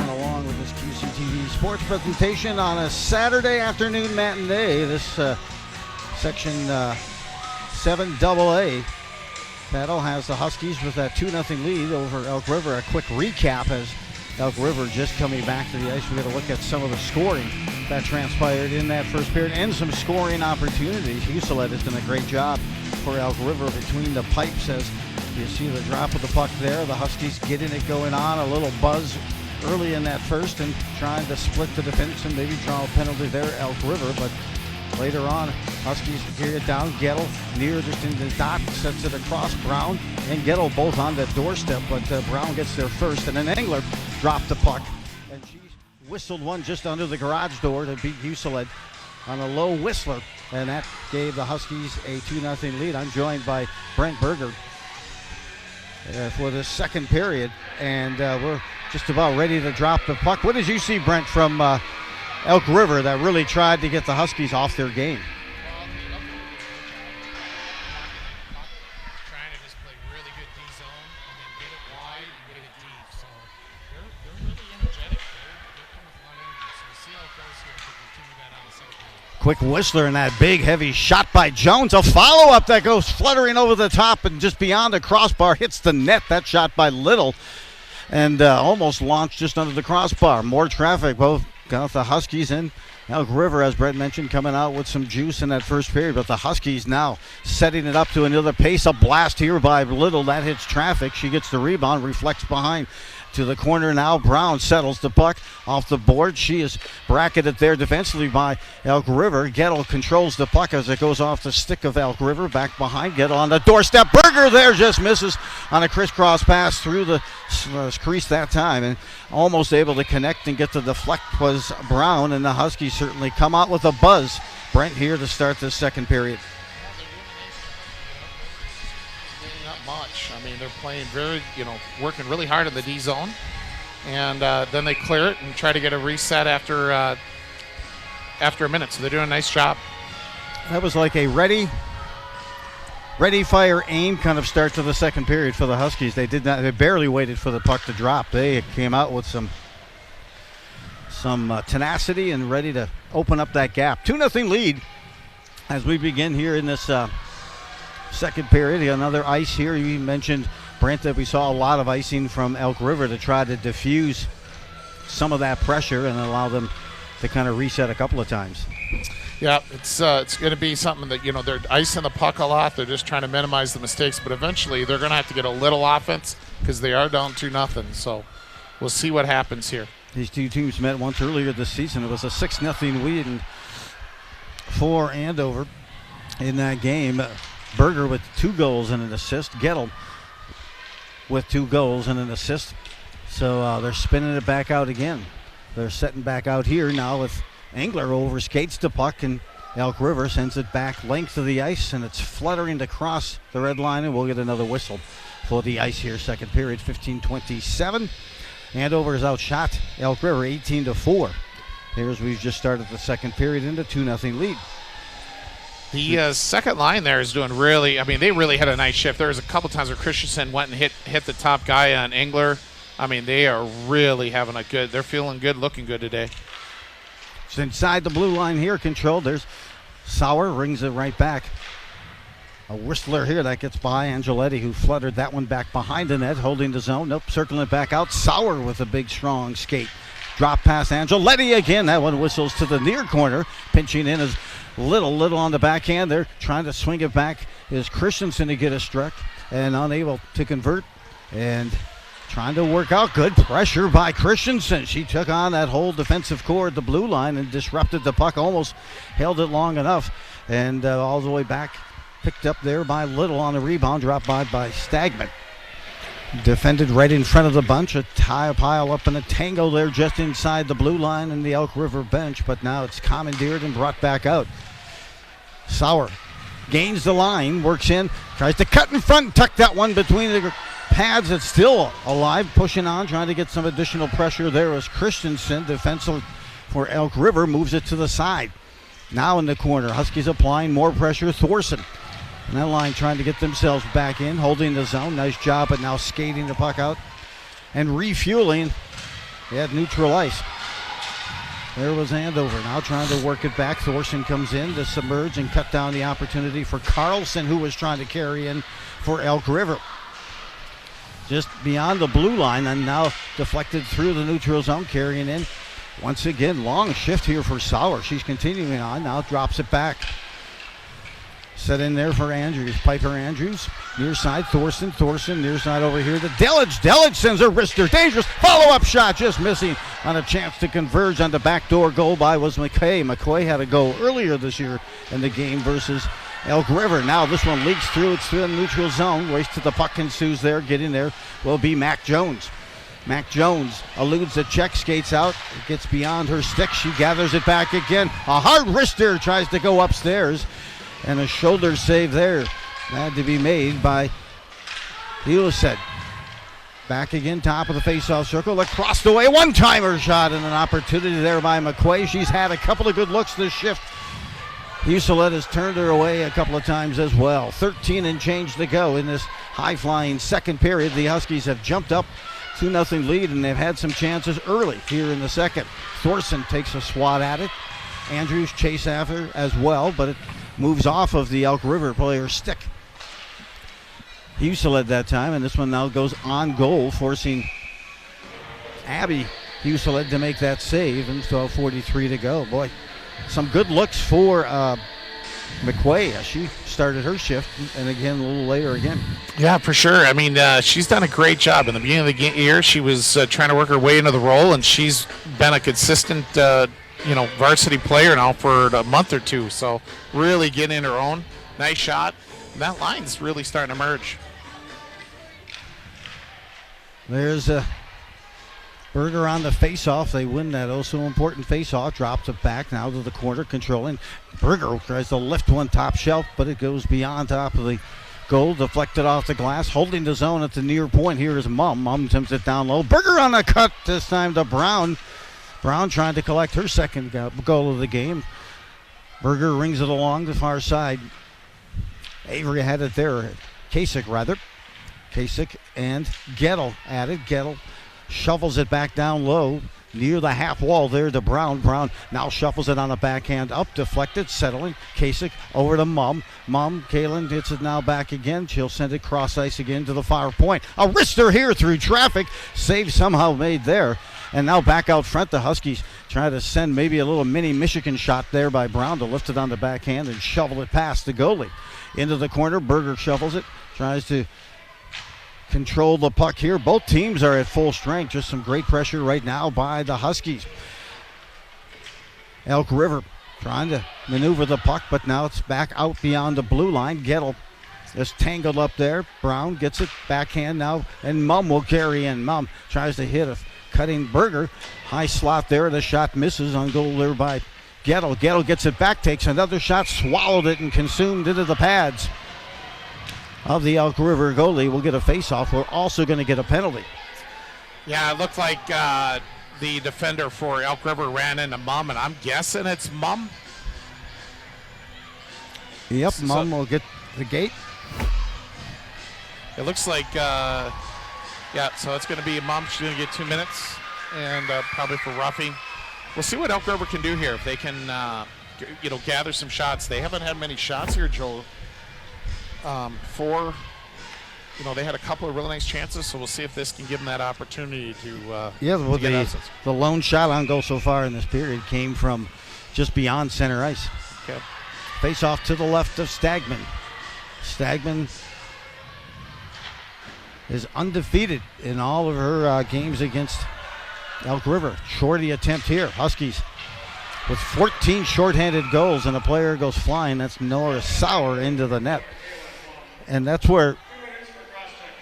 Along with this QCTV sports presentation on a Saturday afternoon matinee, this Section 7AA battle has the Huskies with a 2-0 lead over Elk River. A quick recap as Elk River just coming back to the ice. We're going to look at some of the scoring that transpired in that first period and some scoring opportunities. Huselet has done a great job for Elk River between the pipes as you see the drop of the puck there. The Huskies getting it going on, a little buzz early in that first and trying to split the defense and maybe draw a penalty there, Elk River, but later on, Huskies get it down. Gettle near just in the dot, sets it across. Brown and Gettle both on the doorstep, but Brown gets there first. And then Engler dropped the puck. And she whistled one just under the garage door to beat Huseled on a low whistler. And that gave the Huskies a 2-0 lead. I'm joined by Brent Berger for the second period. And we're just about ready to drop the puck. What did you see, Brent, from Elk River that really tried to get the Huskies off their game? Trying to just play really good D zone and then get it wide and get it deep. So they're really energetic. They're coming with a lot of energy. So we'll see how it goes here if we continue that on the second period. Quick whistler and that big heavy shot by Jones. A follow-up that goes fluttering over the top and just beyond the crossbar, hits the net. That shot by Little and almost launched just under the crossbar. More traffic. Both got the Huskies in. Elk River, as Brett mentioned, coming out with some juice in that first period, but the Huskies now setting it up to another pace. A blast here by Little. That hits traffic. She gets the rebound, reflects behind to the corner now. Brown settles the puck off the board. She is bracketed there defensively by Elk River. Gettle controls the puck as it goes off the stick of Elk River. Back behind. Gettle on the doorstep. Berger there just misses on a crisscross pass through the crease that time, and almost able to connect and get to deflect was Brown, and the Huskies certainly come out with a buzz. Brent here to start this second period. Much. I mean, they're playing very, working really hard in the D zone, and then they clear it and try to get a reset after a minute. So they're doing a nice job. That was like a ready, fire, aim kind of start to the second period for the Huskies. They barely waited for the puck to drop. They came out with some tenacity and ready to open up that gap. 2-0 lead as we begin here in this second period. Another ice here. You mentioned, Brent, that we saw a lot of icing from Elk River to try to diffuse some of that pressure and allow them to kind of reset a couple of times. Yeah, it's going to be something that, they're icing the puck a lot. They're just trying to minimize the mistakes, but eventually they're going to have to get a little offense because they are down 2-0. So we'll see what happens here. These two teams met once earlier this season. It was a 6-0 lead for Andover in that game. Berger with 2 goals and an assist. Gettle with 2 goals and an assist. So they're spinning it back out again. They're setting back out here now with Engler overskates the puck, and Elk River sends it back length of the ice, and it's fluttering to cross the red line, and we'll get another whistle for the ice here. Second period, 15:27. Andover has outshot Elk River 18-4. Here's we've just started the second period into 2-0 lead. The second line there is doing really, they really had a nice shift. There was a couple times where Christensen went and hit the top guy on Engler. They are really having they're feeling good, looking good today. It's inside the blue line here, controlled. There's Sauer, rings it right back. A whistler here that gets by Angeletti, who fluttered that one back behind the net, holding the zone. Nope, circling it back out. Sauer with a big, strong skate. Drop pass Angeletti again. That one whistles to the near corner. Pinching in is Little on the backhand. They're trying to swing it back. Is Christensen to get a struck and unable to convert. And trying to work out. Good pressure by Christensen. She took on that whole defensive core at the blue line and disrupted the puck. Almost held it long enough. And all the way back. Picked up there by Little on the rebound. Dropped by Stagman. Defended right in front of the bunch. A pile up in a tangle there just inside the blue line and the Elk River bench. But now it's commandeered and brought back out. Sauer gains the line, works in, tries to cut in front, tuck that one between the pads. It's still alive, pushing on, trying to get some additional pressure there as Christensen, defensive for Elk River, moves it to the side. Now in the corner, Huskies applying more pressure. Thorson and that line trying to get themselves back in, holding the zone. Nice job, but now skating the puck out and refueling at neutral ice. There was Andover now trying to work it back. Thorson comes in to submerge and cut down the opportunity for Carlson, who was trying to carry in for Elk River. Just beyond the blue line and now deflected through the neutral zone, carrying in. Once again, long shift here for Sauer. She's continuing on, now drops it back. Set in there for Andrews. Piper Andrews. Near side, Thorson. Near side over here to Delage. Delage sends her wrister. Dangerous. Follow-up shot. Just missing on a chance to converge on the backdoor goal by was McKay. McCoy had a goal earlier this year in the game versus Elk River. Now this one leaks through. It's through the neutral zone. Race to the puck ensues there. Getting there will be Mac Jones. Mac Jones eludes the check, skates out, gets beyond her stick. She gathers it back again. A hard wrister tries to go upstairs, and a shoulder save there had to be made by Hewlett. Back again, top of the face-off circle. Across the way, one-timer shot, and an opportunity there by McQuay. She's had a couple of good looks this shift. Hewlett has turned her away a couple of times as well. 13 and change to go in this high-flying second period. The Huskies have jumped up 2-0 lead, and they've had some chances early here in the second. Thorson takes a swat at it. Andrews chase after as well, but it moves off of the Elk River player's stick. Hewlett that time, and this one now goes on goal, forcing Abby Hewlett to make that save, and 12:43 to go. Boy, some good looks for McQuay as she started her shift, and again a little later again. Yeah, for sure. I mean, she's done a great job. In the beginning of the year, she was trying to work her way into the role, and she's been a consistent, varsity player now for a month or two. So really getting in her own. Nice shot. That line's really starting to emerge. There's a Berger on the face-off. They win that oh-so-important face-off. Drops it back now to the corner, controlling. Berger tries to lift one top shelf, but it goes beyond top of the goal. Deflected off the glass. Holding the zone at the near point. Here is Mum. Mum attempts it down low. Berger on the cut, this time to Brown. Brown trying to collect her second goal of the game. Berger rings it along the far side. Avery had it there. Kasich, rather. Kasich and Gettle at it. Gettle shovels it back down low near the half wall there to Brown. Brown now shuffles it on the backhand up, deflected, settling. Kasich over to Mum. Kaylin hits it now back again. She'll send it cross ice again to the far point. A wrister here through traffic. Save somehow made there. And now back out front, the Huskies try to send maybe a little mini Michigan shot there by Brown to lift it on the backhand and shovel it past the goalie. Into the corner, Berger shovels it, tries to control the puck here. Both teams are at full strength. Just some great pressure right now by the Huskies. Elk River trying to maneuver the puck, but now it's back out beyond the blue line. Gettle is tangled up there. Brown gets it backhand now, and Mum will carry in. Mum tries to hit a cutting Berger. High slot there. The shot misses on goal there by Gettle. Gettle gets it back, takes another shot, swallowed it, and consumed into the pads of the Elk River goalie. Will get a face-off. We're also going to get a penalty. Yeah, it looked like the defender for Elk River ran into Mum, and I'm guessing it's Mum. Yep, Mum will get the gate. It looks like, so it's going to be Mum. She's going to get 2 minutes, and probably for roughing. We'll see what Elk River can do here. If they can, gather some shots. They haven't had many shots here, Joel. They had a couple of really nice chances, so we'll see if this can give them that opportunity to the lone shot on goal so far in this period came from just beyond center ice. Okay. Face off to the left of Stagman. Stagman is undefeated in all of her games against Elk River. Shorty attempt here. Huskies with 14 shorthanded goals, and a player goes flying. That's Nora Sauer into the net. And that's where,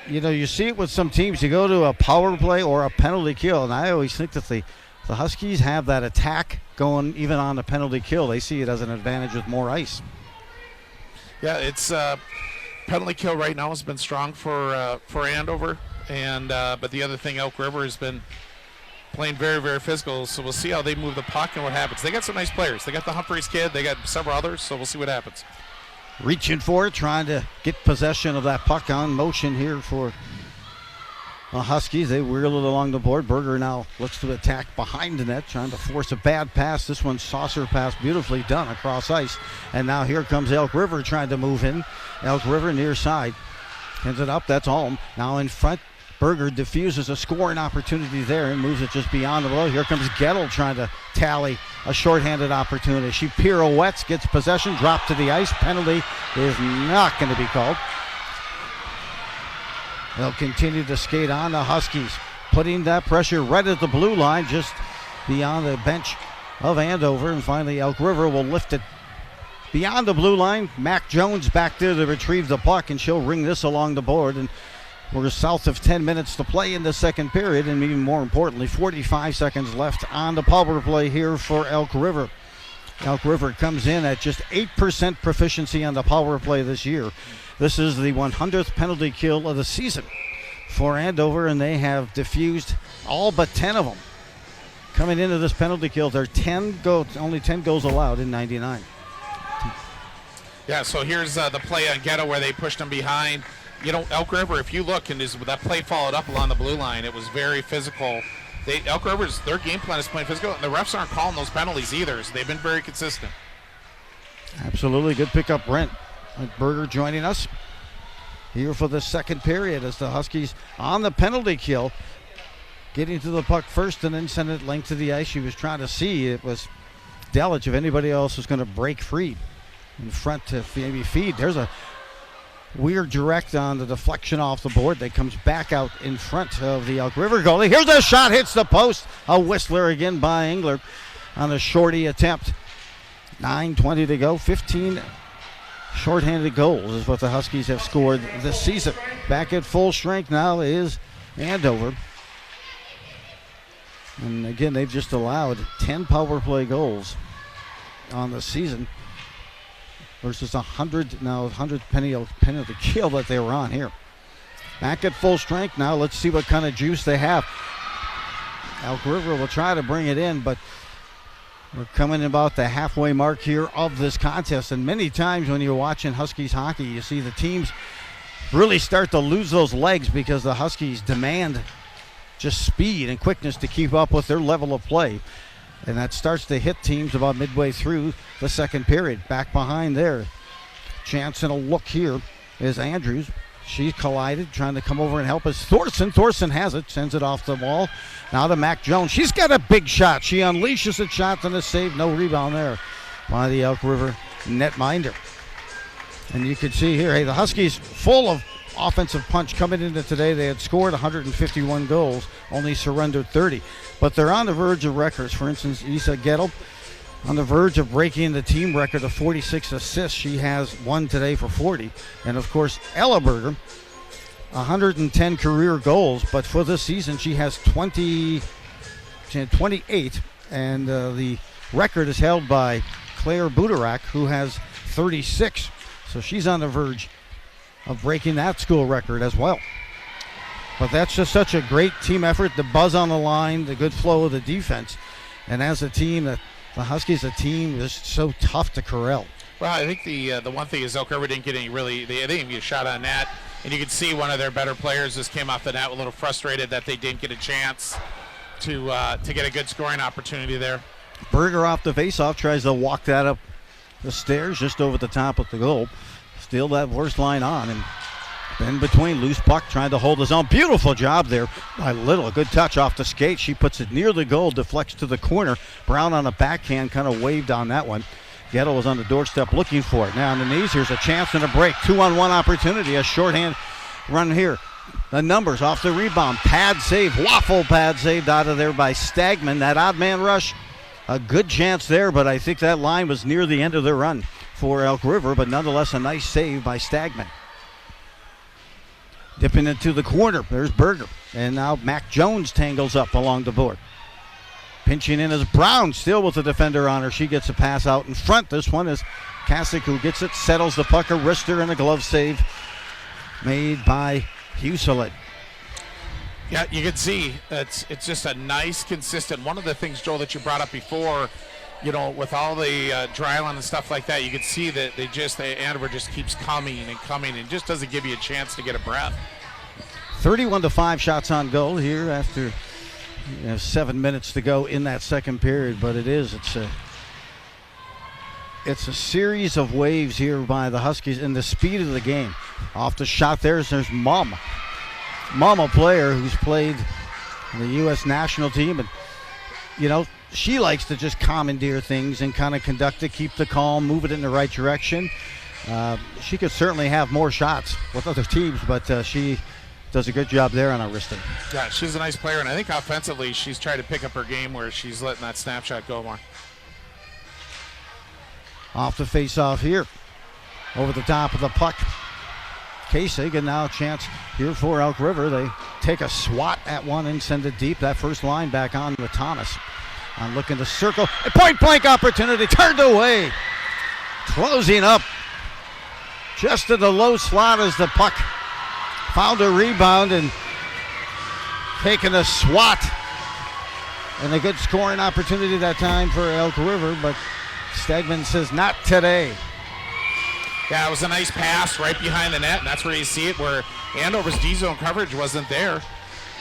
you see it with some teams. You go to a power play or a penalty kill, and I always think that the Huskies have that attack going even on the penalty kill. They see it as an advantage with more ice. Yeah, it's penalty kill right now has been strong for Andover, and but the other thing, Elk River has been playing very, very physical, so we'll see how they move the puck and what happens. They got some nice players. They got the Humphreys kid. They got several others, so we'll see what happens. Reaching for it, trying to get possession of that puck on motion here for the Huskies. They wheel it along the board. Berger now looks to attack behind the net, trying to force a bad pass. This one's saucer pass, beautifully done across ice. And now here comes Elk River trying to move in. Elk River near side. Hands it up, that's Alm. Now in front, Berger diffuses a scoring opportunity there and moves it just beyond the below. Here comes Gettle trying to tally a shorthanded opportunity. She pirouettes, gets possession, dropped to the ice. Penalty is not going to be called. They'll continue to skate on. The Huskies putting that pressure right at the blue line, just beyond the bench of Andover. And finally, Elk River will lift it beyond the blue line. Mac Jones back there to retrieve the puck, and she'll ring this along the board. And We're south of 10 minutes to play in the second period, and even more importantly, 45 seconds left on the power play here for Elk River. Elk River comes in at just 8% proficiency on the power play this year. This is the 100th penalty kill of the season for Andover, and they have diffused all but 10 of them. Coming into this penalty kill, there are only 10 goals allowed in 99. Yeah, so here's the play on Ghetto where they pushed him behind. You know, Elk River, if you look, and that play followed up along the blue line, it was very physical. Elk River's, their game plan is playing physical, and the refs aren't calling those penalties either, so they've been very consistent. Absolutely. Good pickup, Brent. Berger joining us here for the second period as the Huskies on the penalty kill, getting to the puck first and then send it length to the ice. She was trying to see it was Delich if anybody else was going to break free in front to maybe feed. There's a weird direct on the deflection off the board that comes back out in front of the Elk River goalie. Here's a shot, hits the post. A whistler again by Engler on a shorty attempt. 9:20 to go. 15 shorthanded goals is what the Huskies have scored this season. Back at full strength now is Andover. And again, they've just allowed 10 power play goals on the season versus 100 penalty kill that they were on here. Back at full strength now. Let's see what kind of juice they have. Elk River will try to bring it in, but we're coming about the halfway mark here of this contest. And many times when you're watching Huskies hockey, you see the teams really start to lose those legs because the Huskies demand just speed and quickness to keep up with their level of play. And that starts to hit teams about midway through the second period. Back behind there. Chance and a look here is Andrews. She collided, trying to come over and help us. Thorson has it, sends it off the wall. Now to Mac Jones. She's got a big shot. She unleashes a shot and a save. No rebound there by the Elk River netminder. And you can see here, hey, the Huskies full of offensive punch coming into today. They had scored 151 goals, only surrendered 30. But they're on the verge of records. For instance, Isa Gettel on the verge of breaking the team record of 46 assists. She has one today for 40. And of course, Ella Berger, 110 career goals, but for this season she has 28. And the record is held by Claire Budarak, who has 36. So she's on the verge of breaking that school record as well. But that's just such a great team effort. The buzz on the line, the good flow of the defense. And as a team, the Huskies, a team that's so tough to corral. Well, I think the one thing is Elk River didn't get any they didn't even get a shot on net. And you can see one of their better players just came off the net a little frustrated that they didn't get a chance to get a good scoring opportunity there. Berger off the faceoff, tries to walk that up the stairs just over the top of the goal. Still that worst line on, and in between, loose puck, trying to hold his own. Beautiful job there by Little. Good touch off the skate. She puts it near the goal, deflects to the corner. Brown on a backhand, kind of waved on that one. Gettle was on the doorstep looking for it. Now on the knees, here's a chance and a break. 2-on-1 opportunity, a shorthand run here. The numbers off the rebound. Pad save, waffle pad saved out of there by Stagman. That odd man rush, a good chance there, but I think that line was near the end of the run for Elk River, but nonetheless a nice save by Stagman. Dipping into the corner, there's Berger. And now Mac Jones tangles up along the board. Pinching in is Brown, still with the defender on her. She gets a pass out in front. This one is Kasich who gets it, settles the puck, a wrister, and a glove save made by Huselet. Yeah, you can see it's just a nice, consistent. One of the things, Joel, that you brought up before, you know, with all the dryland and stuff like that, you can see that Andover just keeps coming and just doesn't give you a chance to get a breath. 31-5 shots on goal here after 7 minutes to go in that second period, but it's a series of waves here by the Huskies in the speed of the game. Off the shot there's Mama, a player who's played in the U.S. national team, and you know, she likes to just commandeer things and kind of conduct it, keep the calm, move it in the right direction. She could certainly have more shots with other teams, but she does a good job there on our wristing. Yeah, she's a nice player, and I think offensively she's tried to pick up her game where she's letting that snapshot go more. Off the face-off here. Over the top of the puck Kasich, and now a chance here for Elk River. They take a swat at one and send it deep. That first line back on with Thomas. I'm looking to circle. A point-blank opportunity turned away. Closing up just to the low slot as the puck found a rebound and taking a swat. And a good scoring opportunity that time for Elk River, but Stegman says not today. Yeah, it was a nice pass right behind the net, and that's where you see it, where Andover's D-zone coverage wasn't there.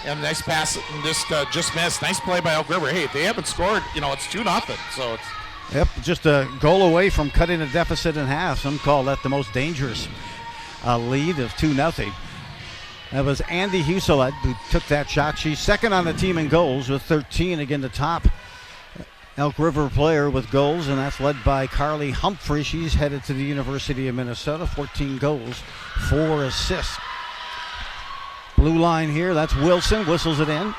And nice pass, and just missed. Nice play by Elk River. Hey, if they haven't scored, it's 2-0. So it's Yep, just a goal away from cutting the deficit in half. Some call that the most dangerous lead of 2-0. That was Andy Huselet who took that shot. She's second on the team in goals with 13. Again, the top Elk River player with goals, and that's led by Carly Humphrey. She's headed to the University of Minnesota. 14 goals, 4 assists. Blue line here, that's Wilson, whistles it in.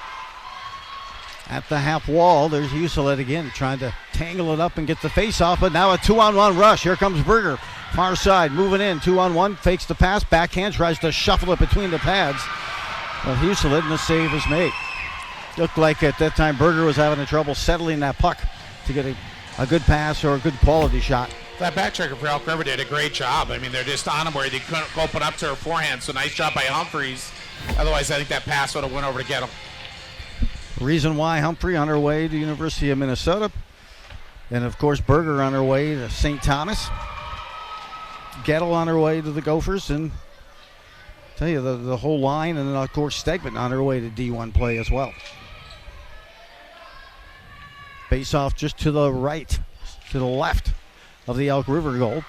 At the half wall, there's Huselet again, trying to tangle it up and get the face off, but now a 2-on-1 rush. Here comes Berger, far side, moving in, 2-on-1, fakes the pass, backhand, tries to shuffle it between the pads. But Huselet, and the save is made. Looked like at that time Berger was having trouble settling that puck to get a good pass or a good quality shot. that back checker for Elk River did a great job. I mean, they're just on him where they couldn't open up to her forehand, so nice job by Humphreys. Otherwise, I think that pass would have went over to get him. Reason why Humphrey on her way to University of Minnesota. And, of course, Berger on her way to St. Thomas. Gettle on her way to the Gophers. And tell you, the whole line. And then, of course, Stegman on her way to D1 play as well. Face off just to the right, to the left of the Elk River goal.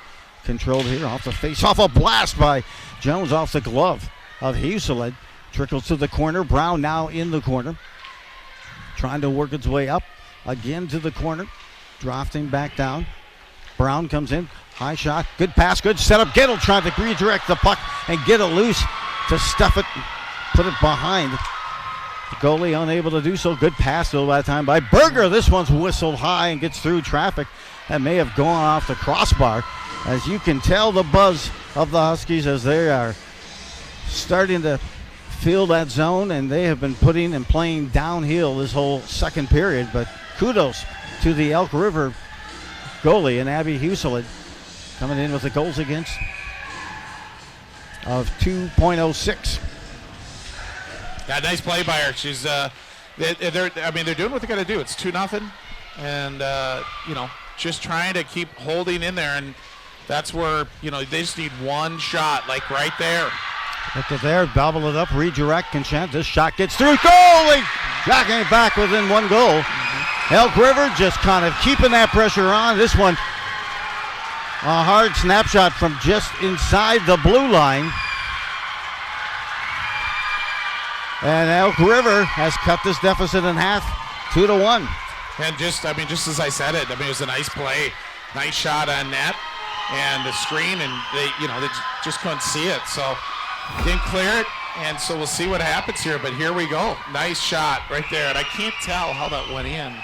Controlled here off the face off. A blast by Jones off the glove of Huselet. Trickles to the corner. Brown now in the corner. Trying to work its way up. Again to the corner. Drafting back down. Brown comes in. High shot. Good pass. Good setup. Gettle trying to redirect the puck and get it loose to stuff it. Put it behind. The goalie unable to do so. Good pass though that time by Berger. This one's whistled high and gets through traffic. That may have gone off the crossbar. As you can tell, the buzz of the Huskies as they are starting to feel that zone, and they have been putting and playing downhill this whole second period. But kudos to the Elk River goalie and Abby Huselet coming in with the goals against of 2.06. Yeah, nice play by her. She's they're doing what they got to do. It's 2-0, and just trying to keep holding in there, and that's where they just need one shot, like right there. Look at there, bobble it up, redirect, Conchant. This shot gets through. Goalie jacking it back within one goal. Elk River just kind of keeping that pressure on. This one, a hard snapshot from just inside the blue line. And Elk River has cut this deficit in half, 2-1. And just as I said it, it was a nice play, nice shot on net, and the screen, and they just couldn't see it, so didn't clear it, and so we'll see what happens here. But here we go, nice shot right there, and I can't tell how that went in.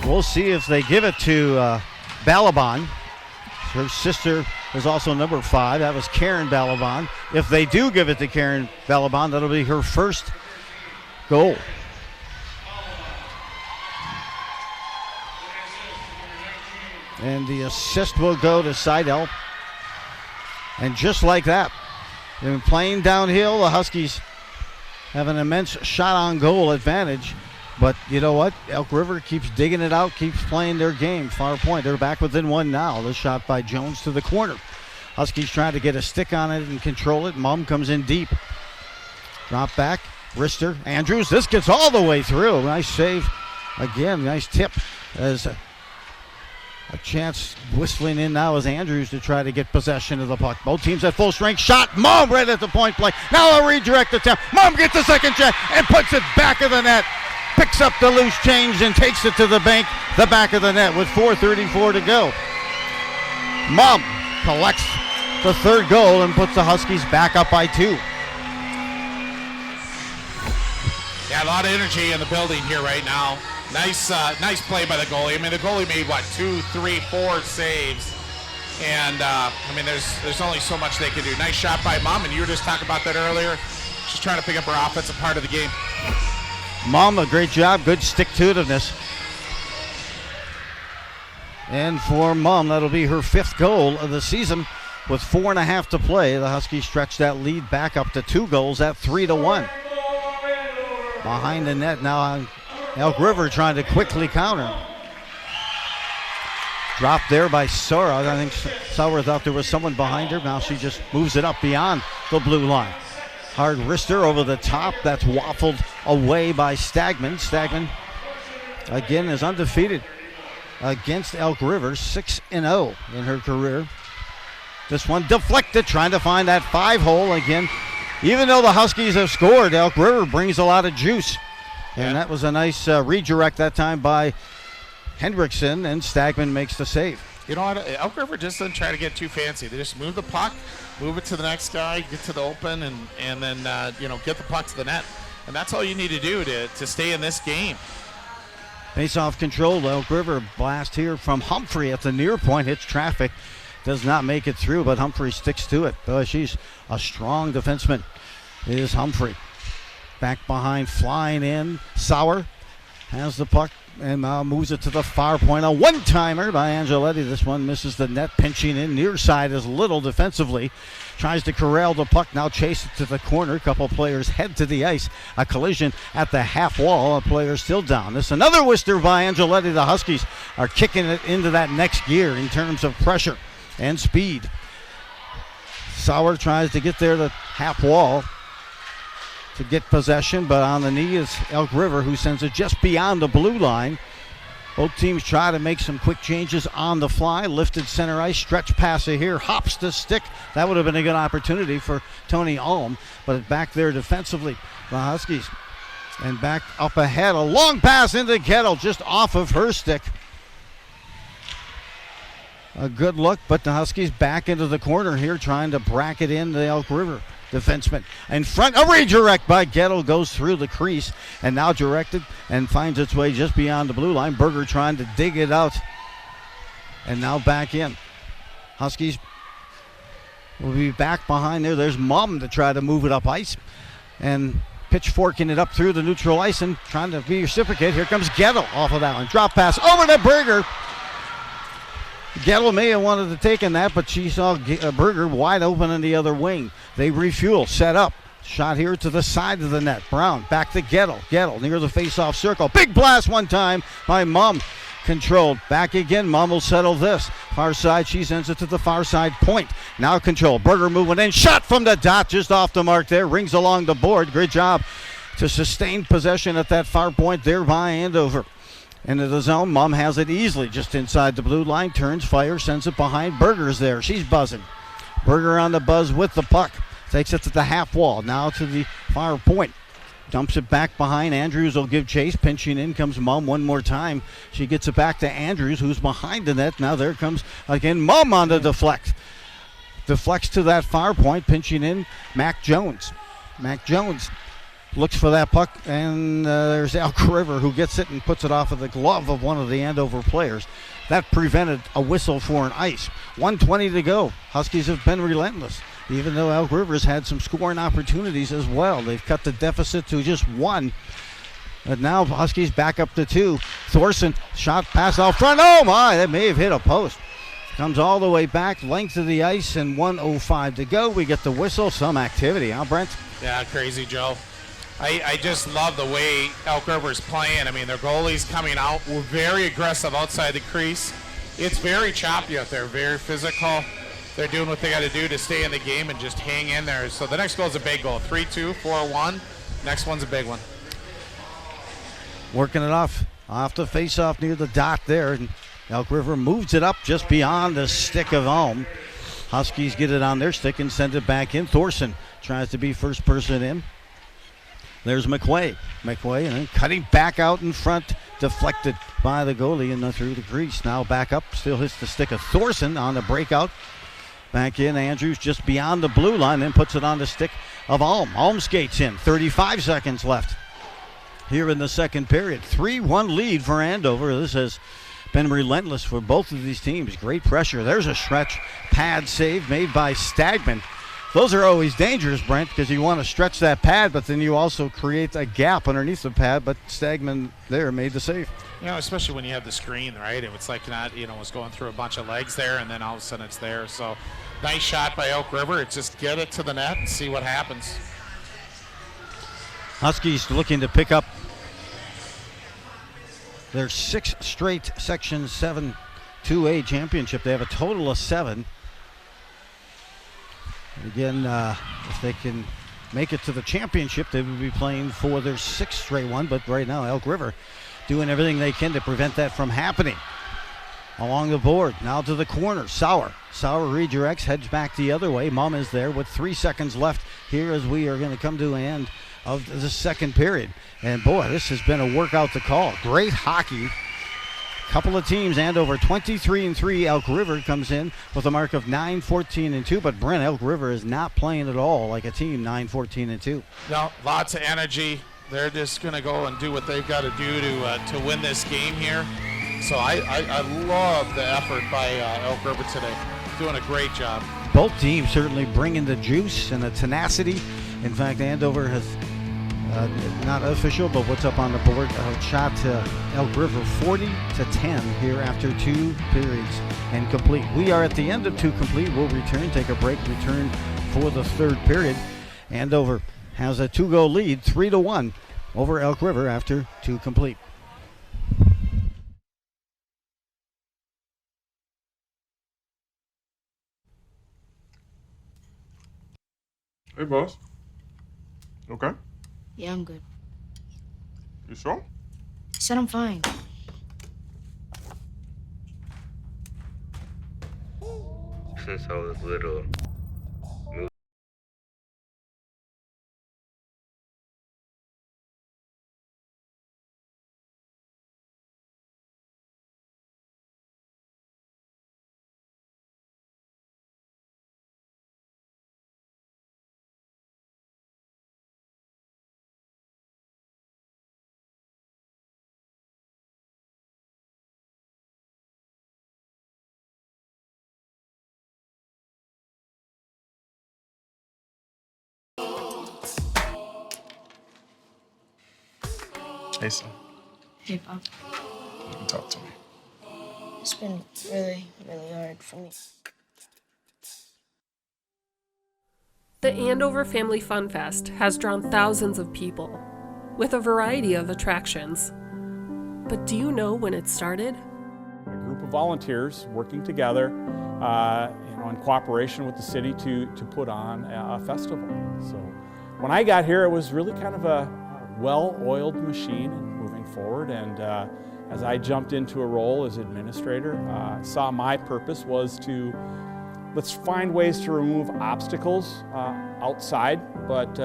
We'll see if they give it to Balaban. Her sister is also number 5. That was Karen Balaban. If they do give it to Karen Balaban, that'll be her first goal. And the assist will go to Seidel. And just like that, they've been playing downhill. The Huskies have an immense shot on goal advantage. But you know what? Elk River keeps digging it out, keeps playing their game. Far point. They're back within one now. This shot by Jones to the corner. Huskies trying to get a stick on it and control it. Mum comes in deep. Drop back. Rister. Andrews. This gets all the way through. Nice save. Again, nice tip. As a chance whistling in now is Andrews to try to get possession of the puck. Both teams at full strength. Shot. Mum right at the point play. Now a redirect attempt. Mum gets the second check and puts it back of the net. Picks up the loose change and takes it to the back of the net with 4:34 to go. Mum collects the third goal and puts the Huskies back up by 2. Yeah, a lot of energy in the building here right now. Nice play by the goalie. I mean, the goalie made 2, 3, 4 saves. And, I mean, there's only so much they can do. Nice shot by Mom, and you were just talking about that earlier. She's trying to pick up her offensive part of the game. Mom, a great job. Good stick-to-itiveness. And for Mom, that'll be her 5th goal of the season. With 4.5 to play, the Huskies stretch that lead back up to 2 goals at 3-1. Behind the net now, Elk River trying to quickly counter. Dropped there by Sora. I think Sauer thought there was someone behind her. Now she just moves it up beyond the blue line. Hard wrister over the top. That's waffled away by Stagman. Stagman, again, is undefeated against Elk River, 6-0 in her career. This one deflected, trying to find that 5-hole again. Even though the Huskies have scored, Elk River brings a lot of juice. And that was a nice redirect that time by Hendrickson, and Stagman makes the save. You know what? Elk River just doesn't try to get too fancy. They just move the puck, move it to the next guy, get to the open, and then get the puck to the net. And that's all you need to do to stay in this game. Face-off control. Elk River blast here from Humphrey at the near point. Hits traffic. Does not make it through, but Humphrey sticks to it. Boy, she's a strong defenseman, is Humphrey. Back behind, flying in. Sauer has the puck and moves it to the far point. A one-timer by Angeletti. This one misses the net, pinching in. Near side is Little defensively. Tries to corral the puck, now chase it to the corner. A couple players head to the ice. A collision at the half wall. A player still down. This another whister by Angeletti. The Huskies are kicking it into that next gear in terms of pressure and speed. Sauer tries to get there to half wall to get possession, but on the knee is Elk River, who sends it just beyond the blue line. Both teams try to make some quick changes on the fly. Lifted center ice, stretch passer here, hops the stick. That would have been a good opportunity for Tony Alm, but back there defensively, the Huskies. And back up ahead, a long pass into Kettle, just off of her stick. A good look, but the Huskies back into the corner here, trying to bracket in the Elk River defenseman. In front, a redirect by Gettle goes through the crease, and now directed and finds its way just beyond the blue line. Berger trying to dig it out, and now back in. Huskies will be back behind there. There's Mum to try to move it up ice, and pitchforking it up through the neutral ice and trying to be reciprocate. Here comes Gettle off of that one. Drop pass over to Berger. Gettle may have wanted to take in that, but she saw Berger wide open in the other wing. They refuel, set up. Shot here to the side of the net. Brown back to Gettle. Gettle near the face-off circle. Big blast one time by Mum. Controlled. Back again. Mum will settle this. Far side. She sends it to the far side point. Now control. Berger moving in. Shot from the dot. Just off the mark there. Rings along the board. Great job to sustain possession at that far point there by Andover. Into the zone. Mum has it easily just inside the blue line. Turns, fires, sends it behind. Berger's there. She's buzzing. Berger on the buzz with the puck. Takes it to the half wall. Now to the far point. Dumps it back behind. Andrews will give chase. Pinching in comes Mum one more time. She gets it back to Andrews, who's behind the net. Now there comes again Mum on the deflect. Deflects to that far point. Pinching in Mac Jones. Mac Jones looks for that puck, and there's Elk River, who gets it and puts it off of the glove of one of the Andover players. That prevented a whistle for an ice. 1:20 to go. Huskies have been relentless, even though Elk River's had some scoring opportunities as well. They've cut the deficit to just 1. But now Huskies back up to 2. Thorson, shot pass out front. Oh my, that may have hit a post. Comes all the way back, length of the ice, and 1:05 to go. We get the whistle. Some activity, huh, Brent? Yeah, crazy, Joe. I just love the way Elk River's playing. I mean, their goalie's coming out. We're very aggressive outside the crease. It's very choppy out there, very physical. They're doing what they got to do to stay in the game and just hang in there. So the next goal is a big goal. 3-2, 4-1. Next one's a big one. Working it off the face-off near the dot there. And Elk River moves it up just beyond the stick of Ulm. Huskies get it on their stick and send it back in. Thorson tries to be first person in. There's McQuay. McQuay and then cutting back out in front, deflected by the goalie and through the crease. Now back up, still hits the stick of Thorson on the breakout. Back in, Andrews just beyond the blue line, then puts it on the stick of Ulm. Ulm skates in, 35 seconds left here in the second period. 3-1 lead for Andover. This has been relentless for both of these teams. Great pressure. There's a stretch pad save made by Stagman. Those are always dangerous, Brent, because you want to stretch that pad, but then you also create a gap underneath the pad. But Stagman there made the save. You know, especially when you have the screen, right? It's like not, you know, it's going through a bunch of legs there, and then all of a sudden it's there. So nice shot by Elk River. It's just get it to the net and see what happens. Huskies looking to pick up their 6th straight Section 7-2A championship. They have a total of 7. Again, if they can make it to the championship, they would be playing for their 6th straight one. But right now, Elk River doing everything they can to prevent that from happening. Along the board, now to the corner, Sauer. Sauer redirects, heads back the other way. Mum is there with 3 seconds left here as we are going to come to an end of the second period. And boy, this has been a workout to call. Great hockey. Couple of teams, Andover 23-3. Elk River comes in with a mark of 9-14-2. But Brent, Elk River is not playing at all like a team 9-14-2. No, lots of energy. They're just going to go and do what they've got to do to win this game here. So I love the effort by Elk River today. Doing a great job. Both teams certainly bringing the juice and the tenacity. In fact, Andover has not official, but what's up on the board, shot Elk River 40-10 here after 2 periods and complete. We are at the end of 2 complete. We'll return, take a break, return for the 3rd period. Andover has a 2-goal lead, 3-1 over Elk River after 2 complete. Hey, boss. Okay? Yeah, I'm good. You sure? I said I'm fine. Since I was little, Hey, son. Hey, Pop. You can talk to me. It's been really, really hard for me. The Andover Family Fun Fest has drawn thousands of people, with a variety of attractions. But do you know when it started? A group of volunteers working together in cooperation with the city to put on a festival. So when I got here, it was really kind of a well-oiled machine and moving forward. And as I jumped into a role as administrator, saw my purpose was to let's find ways to remove obstacles outside, but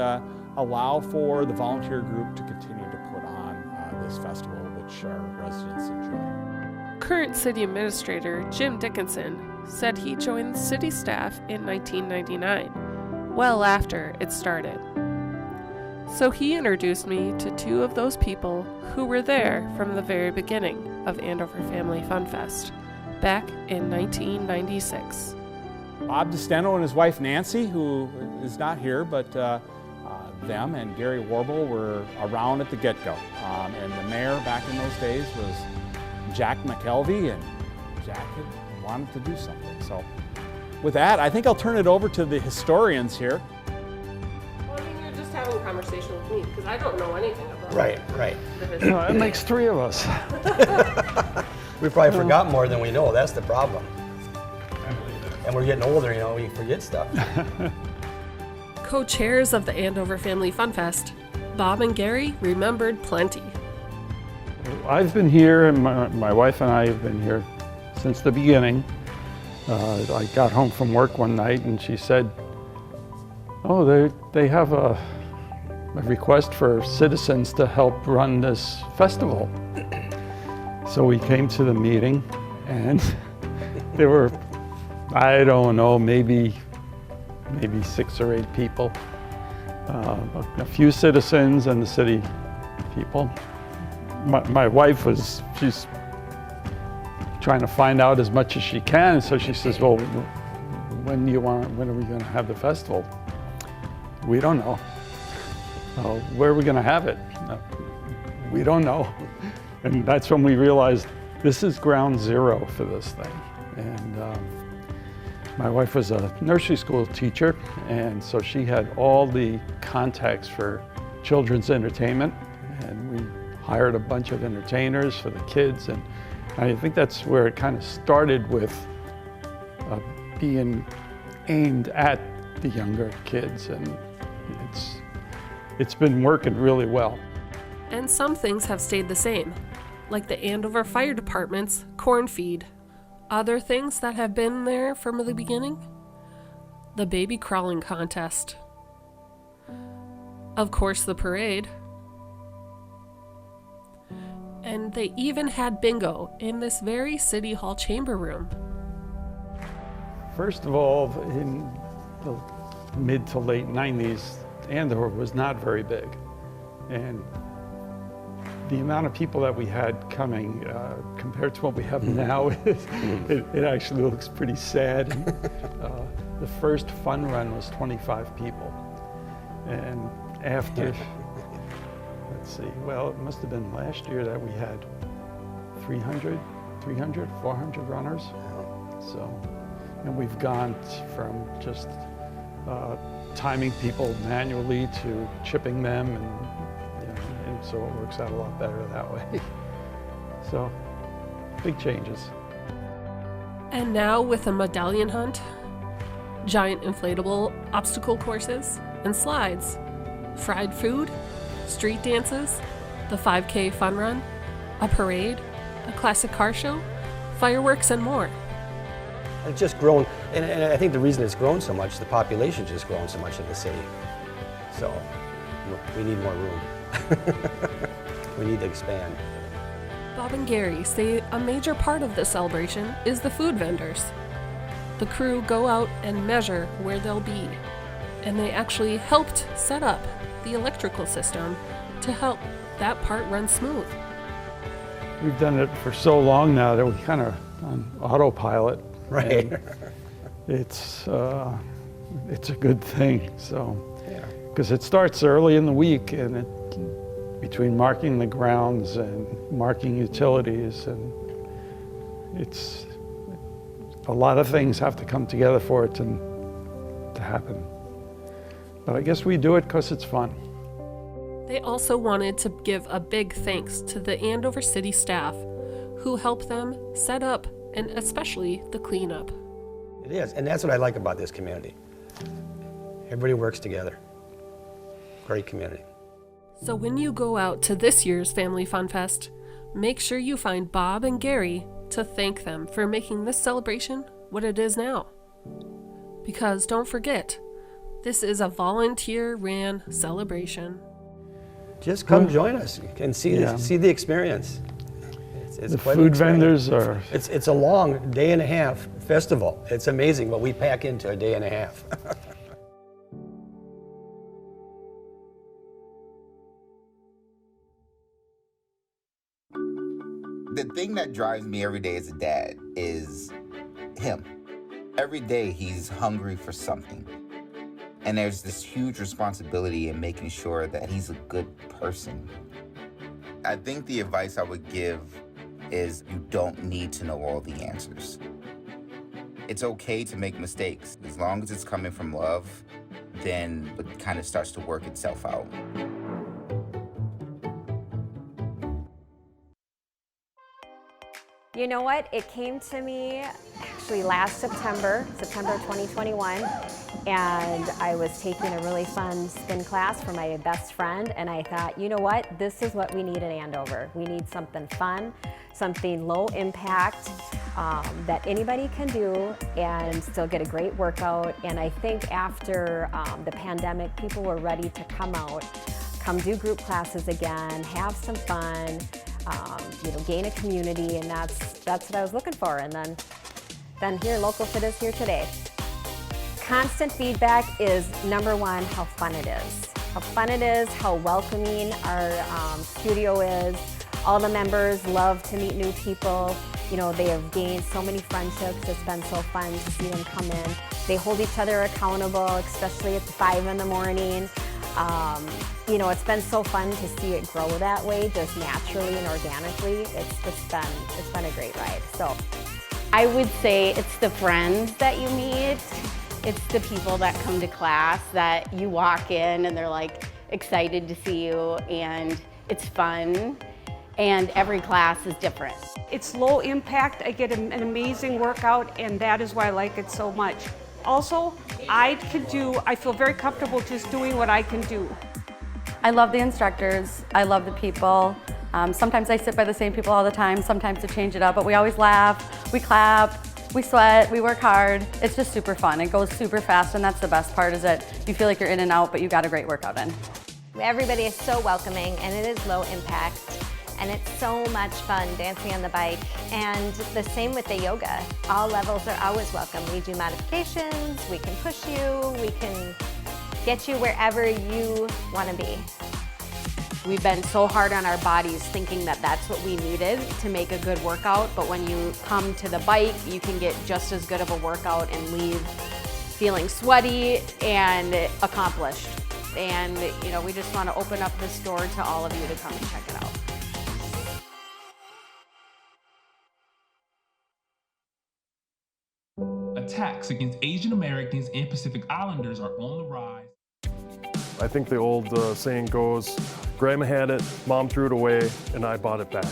allow for the volunteer group to continue to put on this festival, which our residents enjoy. Current city administrator Jim Dickinson said he joined city staff in 1999, well after it started. So he introduced me to 2 of those people who were there from the very beginning of Andover Family Fun Fest, back in 1996. Bob DeSteno and his wife Nancy, who is not here, but them and Gary Warble were around at the get-go. And the mayor back in those days was Jack McKelvey, and Jack had wanted to do something. So with that, I think I'll turn it over to the historians here. Well, I mean, you're just having a conversation with me, because I don't know anything about Right. the history. No, It makes 3 of us. We probably forgot more than we know. That's the problem. And we're getting older, we forget stuff. Co-chairs of the Andover Family Fun Fest, Bob and Gary remembered plenty. I've been here, and my wife and I have been here since the beginning. I got home from work one night and she said, oh, they have a request for citizens to help run this festival. So we came to the meeting and there were, I don't know, maybe 6 or 8 people. A few citizens and the city people. My wife she's trying to find out as much as she can. So she says, well, when are we going to have the festival? We don't know. Where are we going to have it? We don't know. And that's when we realized this is ground zero for this thing. And my wife was a nursery school teacher, and so she had all the contacts for children's entertainment, and we hired a bunch of entertainers for the kids, and I think that's where it kind of started with being aimed at the younger kids, and it's been working really well. And some things have stayed the same, like the Andover Fire Department's corn feed. Other things that have been there from the beginning? The baby crawling contest. Of course, the parade. And they even had bingo in this very City Hall chamber room. First of all, in the mid to late 90s, Andover was not very big. And the amount of people that we had coming compared to what we have now, it actually looks pretty sad. The first fun run was 25 people. And after, let's see, well, it must have been last year that we had 400 runners. So, and we've gone from just timing people manually to chipping them, and so it works out a lot better that way. So, big changes. And now with a medallion hunt, giant inflatable obstacle courses and slides, fried food, street dances, the 5K fun run, a parade, a classic car show, fireworks, and more. It's just grown, and I think the reason it's grown so much, the population's just grown so much in the city. So we need more room. We need to expand. Bob and Gary say a major part of the celebration is the food vendors. The crew go out and measure where they'll be, and they actually helped set up the electrical system to help that part run smooth. We've done it for so long now that we're kind of on autopilot. Right. It's a good thing. So, because it starts early in the week, and between marking the grounds and marking utilities, and it's a lot of things have to come together for it to happen. But I guess we do it because it's fun. They also wanted to give a big thanks to the Andover City staff who helped them set up and especially the cleanup. It is, and that's what I like about this community. Everybody works together. Great community. So when you go out to this year's Family Fun Fest, make sure you find Bob and Gary to thank them for making this celebration what it is now. Because don't forget, this is a volunteer-ran celebration. Just come join us and see the experience. It's the quite food an experience. vendors are... It's a long day and a half festival. It's amazing what we pack into a day and a half. The thing that drives me every day as a dad is him. Every day he's hungry for something. And there's this huge responsibility in making sure that he's a good person. I think the advice I would give is you don't need to know all the answers. It's okay to make mistakes. As long as it's coming from love, then it kind of starts to work itself out. You know what? It came to me actually last September 2021, and I was taking a really fun spin class for my best friend, and I thought, you know what? This is what we need in Andover. We need something fun, something low impact that anybody can do and still get a great workout. And I think after the pandemic, people were ready to come out, come do group classes again, have some fun, gain a community, and that's what I was looking for. And then here, Local Fit is here today. Constant feedback is number one, how fun it is. How fun it is, how welcoming our studio is. All the members love to meet new people, You know, they have gained so many friendships. It's been so fun to see them come in. They hold each other accountable, especially at 5 in the morning. You know, it's been so fun to see it grow that way, just naturally and organically. It's been a great ride. So, I would say it's the friends that you meet. It's the people that come to class that you walk in and they're like excited to see you, and it's fun, and every class is different. It's low impact. I get an amazing workout, and that is why I like it so much. Also, I feel very comfortable just doing what I can do. I love the instructors. I love the people. Sometimes I sit by the same people all the time, sometimes to change it up, but we always laugh, we clap, we sweat, we work hard. It's just super fun. It goes super fast, and that's the best part, is that you feel like you're in and out, but you got a great workout in. Everybody is so welcoming, and it is low impact, and it's so much fun dancing on the bike. And the same with the yoga. All levels are always welcome. We do modifications, we can push you, we can get you wherever you want to be. We've been so hard on our bodies thinking that that's what we needed to make a good workout, but when you come to the bike, you can get just as good of a workout and leave feeling sweaty and accomplished. And you know, we just want to open up this door to all of you to come and check it out. Attacks against Asian Americans and Pacific Islanders are on the rise. I think the old saying goes, Grandma had it, Mom threw it away, and I bought it back.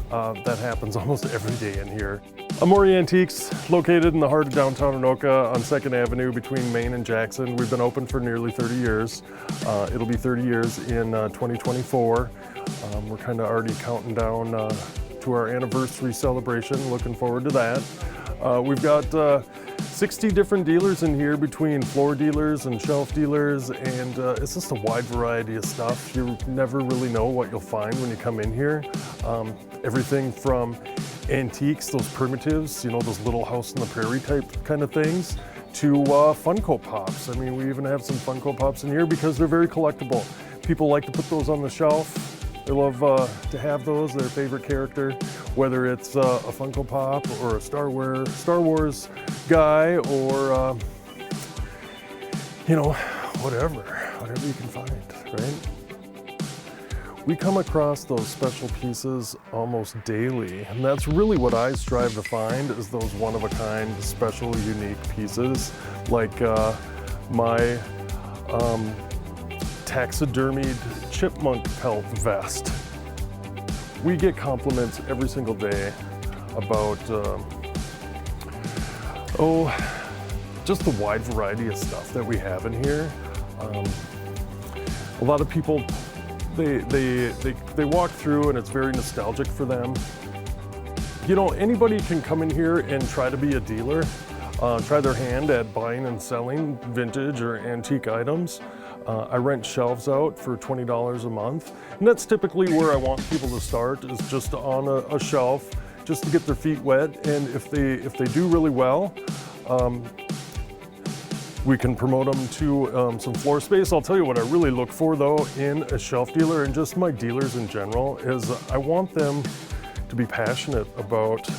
That happens almost every day in here. Amori Antiques, located in the heart of downtown Anoka on 2nd Avenue between Main and Jackson. We've been open for nearly 30 years. It'll be 30 years in 2024. We're kind of already counting down to our anniversary celebration. Looking forward to that. We've got 60 different dealers in here, between floor dealers and shelf dealers, and it's just a wide variety of stuff. You never really know what you'll find when you come in here. Everything from antiques, those primitives, you know, those little house in the prairie type kind of things, to Funko Pops. I mean, we even have some Funko Pops in here because they're very collectible. People like to put those on the shelf. They love to have those, their favorite character, whether it's a Funko Pop or a Star Wars guy, or, you know, whatever you can find, right? We come across those special pieces almost daily, and that's really what I strive to find, is those one-of-a-kind, special, unique pieces, like my taxidermied chipmunk pelt vest. We get compliments every single day about, just the wide variety of stuff that we have in here. A lot of people, they walk through and it's very nostalgic for them. You know, anybody can come in here and try to be a dealer, try their hand at buying and selling vintage or antique items. I rent shelves out for $20 a month, and that's typically where I want people to start, is just on a shelf, just to get their feet wet. And if they do really well, we can promote them to some floor space. I'll tell you what I really look for, though, in a shelf dealer, and just my dealers in general, is I want them to be passionate about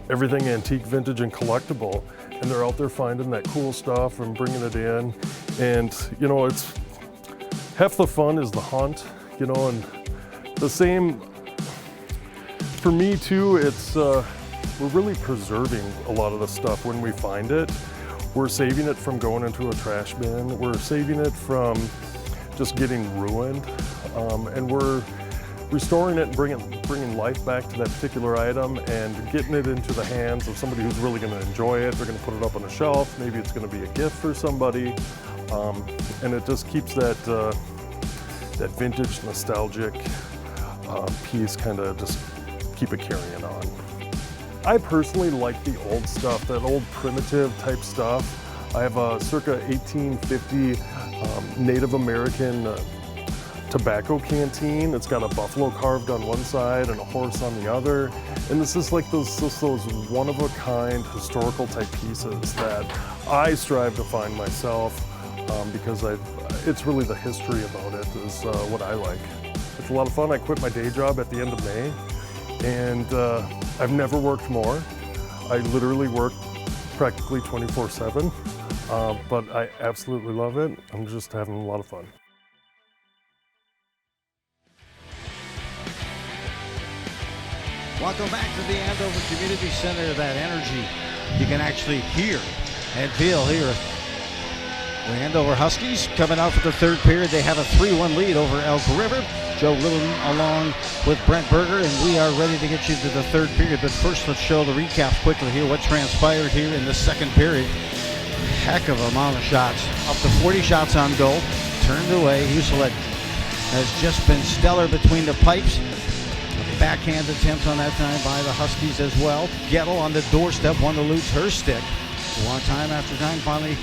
everything antique, vintage, and collectible. And they're out there finding that cool stuff and bringing it in. And, you know, it's half the fun is the hunt, you know, and the same for me too. It's we're really preserving a lot of the stuff when we find it. We're saving it from going into a trash bin. We're saving it from just getting ruined, and we're restoring it and bringing life back to that particular item and getting it into the hands of somebody who's really going to enjoy it. They're going to put it up on a shelf. Maybe it's going to be a gift for somebody, and it just keeps that that vintage, nostalgic piece, kind of just keep it carrying on. I personally like the old stuff, that old primitive type stuff. I have a circa 1850 Native American tobacco canteen. It's got a buffalo carved on one side and a horse on the other. And this is like those one-of-a-kind historical type pieces that I strive to find myself, because it's really the history about it is what I like. It's a lot of fun. I quit my day job at the end of May, and I've never worked more. I literally work practically 24/7, but I absolutely love it. I'm just having a lot of fun. Welcome back to the Andover Community Center. That energy you can actually hear and feel here. The Andover Huskies coming out for the third period. They have a 3-1 lead over Elk River. Joe Littleton along with Brent Berger, and we are ready to get you to the third period. But first, let's show the recap quickly here. What transpired here in the second period. Heck of an amount of shots. Up to 40 shots on goal. Turned away. Huselet has just been stellar between the pipes. Backhand attempt on that time by the Huskies as well. Gettle on the doorstep, one to lose her stick. One time after time, finally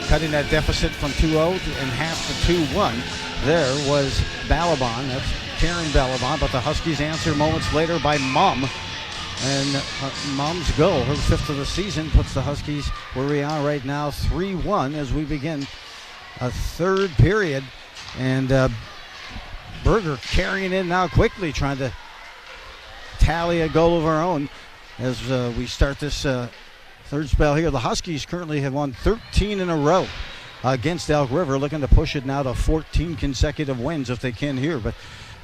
cutting that deficit from 2-0 and half to 2-1. There was Balaban, that's Karen Balaban, but the Huskies answer moments later by Mum. And Mum's goal, her 5th of the season, puts the Huskies where we are right now, 3-1 as we begin a third period. And Berger carrying it now quickly, trying to tally a goal of our own as we start this third spell here. The Huskies currently have won 13 in a row against Elk River, looking to push it now to 14 consecutive wins if they can here. But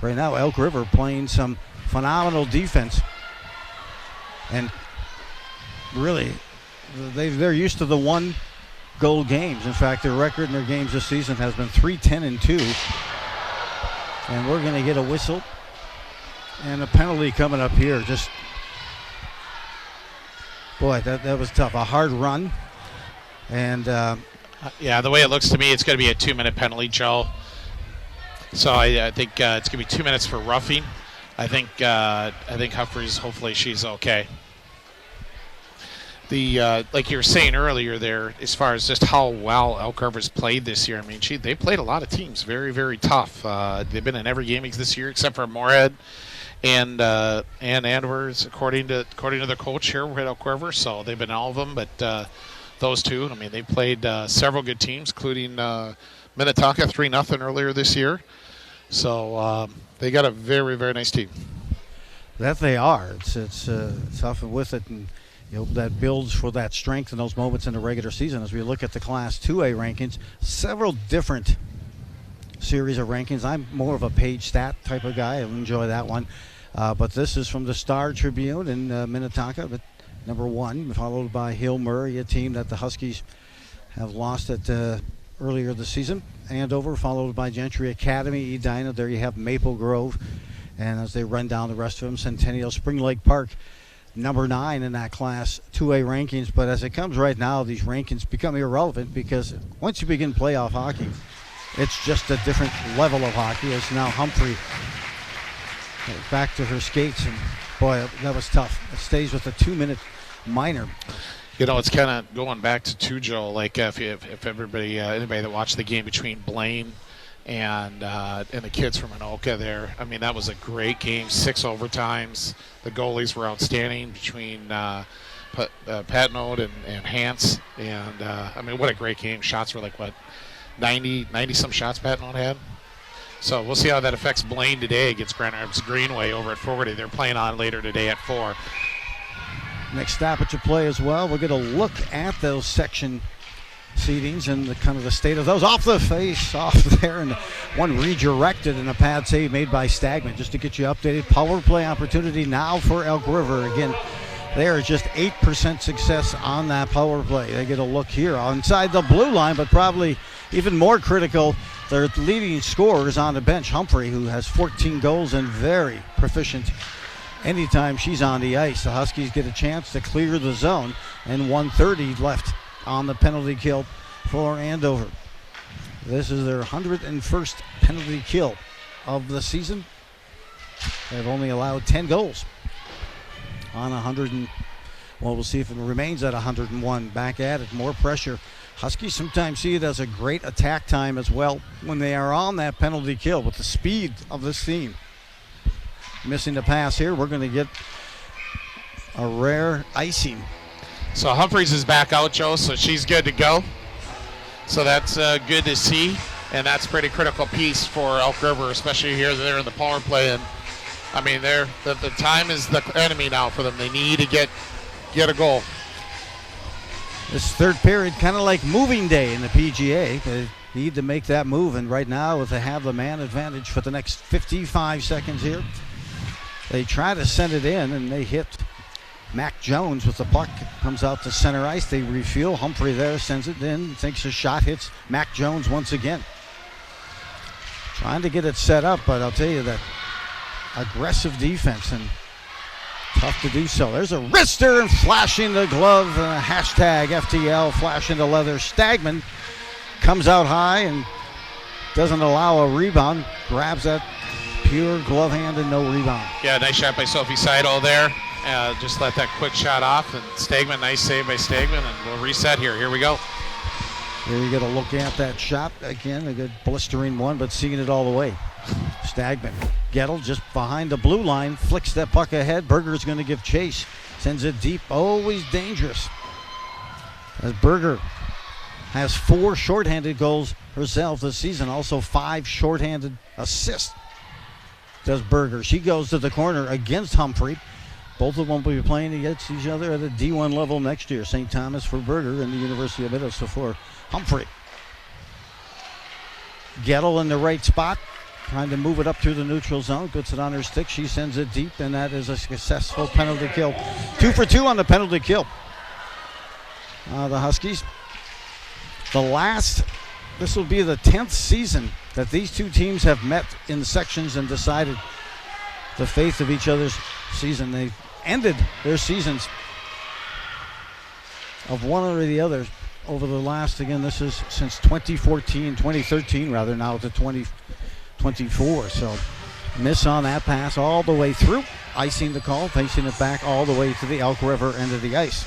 right now, Elk River playing some phenomenal defense. And really, they're used to the one-goal games. In fact, their record in their games this season has been 3-10-2. And we're going to get a whistle and a penalty coming up here. Just, boy, that was tough. A hard run. And yeah, the way it looks to me, it's going to be a 2-minute penalty, Joe. So I think it's going to be 2 minutes for roughing. I think Humphreys, hopefully she's okay. Like you were saying earlier there, as far as just how well Elk River's played this year, I mean, they played a lot of teams very, very tough. They've been in every game this year except for Moorhead and Andover's, according to their coach here at Elk River. So they've been all of them, but those two, I mean, they played several good teams, including Minnetonka 3-0 earlier this year. So they got a very, very nice team. That they are. It's tough with it, and that builds for that strength in those moments in the regular season. As we look at the Class 2A rankings, several different series of rankings. I'm more of a page stat type of guy. I enjoy that one. But this is from the Star Tribune in Minnetonka, but number 1, followed by Hill Murray, a team that the Huskies have lost at earlier this season. Andover, followed by Gentry Academy, Edina. There you have Maple Grove. And as they run down the rest of them, Centennial, Spring Lake Park, number 9 in that Class 2A rankings. But as it comes right now, these rankings become irrelevant because once you begin playoff hockey, it's just a different level of hockey. As now Humphrey back to her skates, and boy, that was tough. It stays with a 2-minute minor. You know, it's kind of going back to Joe. Like if everybody, anybody that watched the game between Blaine and the kids from Anoka there, I mean, that was a great game. 6 overtimes. The goalies were outstanding between Patnode and Hance. And I mean, what a great game. Shots were like, what, 90 some shots Patnode had. So we'll see how that affects Blaine today against Grand Rapids Greenway over at 40. They're playing on later today at 4. Next stoppage of play as well. We're going to look at those section seedings and the kind of the state of those. Off the face, off there, and one redirected and a pad save made by Stagman. Just to get you updated, power play opportunity now for Elk River. Again, they are just 8% success on that power play. They get a look here inside the blue line, but probably even more critical, their leading scorer is on the bench, Humphrey, who has 14 goals and very proficient anytime she's on the ice. The Huskies get a chance to clear the zone, and 1:30 left on the penalty kill for Andover. This is their 101st penalty kill of the season. They've only allowed 10 goals on 100. Well, we'll see if it remains at 101. Back at it, more pressure. Huskies sometimes see it as a great attack time as well when they are on that penalty kill with the speed of this team. Missing the pass here. We're going to get a rare icing. So Humphreys is back out, Joe, so she's good to go. So that's good to see, and that's a pretty critical piece for Elk River, especially here. They're in the power play, and I mean, the time is the enemy now for them. They need to get a goal. This third period kind of like moving day in the PGA. They need to make that move, and right now, if they have the man advantage for the next 55 seconds here, they try to send it in, and they hit Mac Jones with the puck. Comes out to center ice. They refuel. Humphrey there sends it in. Thinks a shot hits Mac Jones once again. Trying to get it set up, but I'll tell you that aggressive defense and tough to do so. There's a wrister and flashing the glove. Hashtag FTL flashing the leather. Stagman comes out high and doesn't allow a rebound. Grabs that pure glove hand and no rebound. Yeah, nice shot by Sophie Seidel there. Just let that quick shot off. And Stagman, nice save by Stagman. And we'll reset here. Here we go. Here you get a look at that shot. Again, a good blistering one, but seeing it all the way. Stagman. Gettle just behind the blue line. Flicks that puck ahead. Berger's going to give chase. Sends it deep. Always dangerous. As Berger has 4 shorthanded goals herself this season. Also 5 shorthanded assists. Does Berger. She goes to the corner against Humphrey. Both of them will be playing against each other at a D1 level next year. St. Thomas for Berger and the University of Minnesota for Humphrey. Gettle in the right spot. Trying to move it up through the neutral zone. Puts it on her stick. She sends it deep, and that is a successful penalty kill. 2 for 2 on the penalty kill. The Huskies. This will be the 10th season that these two teams have met in the sections and decided the fate of each other's season. They ended their seasons of one or the other over the last, again, this is since 2013 rather, now to 2024. So miss on that pass all the way through. Icing the call, facing it back all the way to the Elk River end of the ice.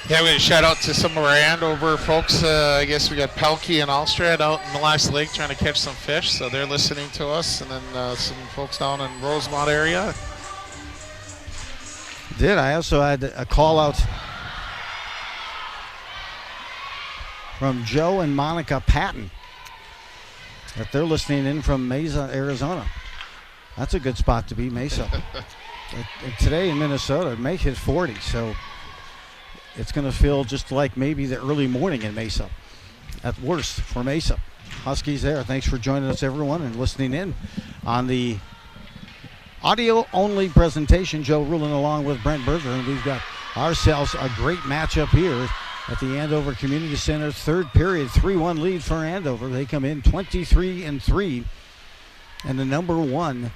Yeah, we're going to shout out to some of our Andover folks. I guess we got Pelkey and Alstrad out in the last lake trying to catch some fish, so they're listening to us. And then some folks down in Rosemont area. I also had a call out from Joe and Monica Patton that they're listening in from Mesa, Arizona. That's a good spot to be, Mesa. Today in Minnesota, it may hit 40, so it's going to feel just like maybe the early morning in Mesa, at worst for Mesa. Huskies there. Thanks for joining us, everyone, and listening in on the audio-only presentation. Joe Rulin along with Brent Berger, and we've got ourselves a great matchup here at the Andover Community Center. Third period, 3-1 lead for Andover. They come in 23-3, and the number 1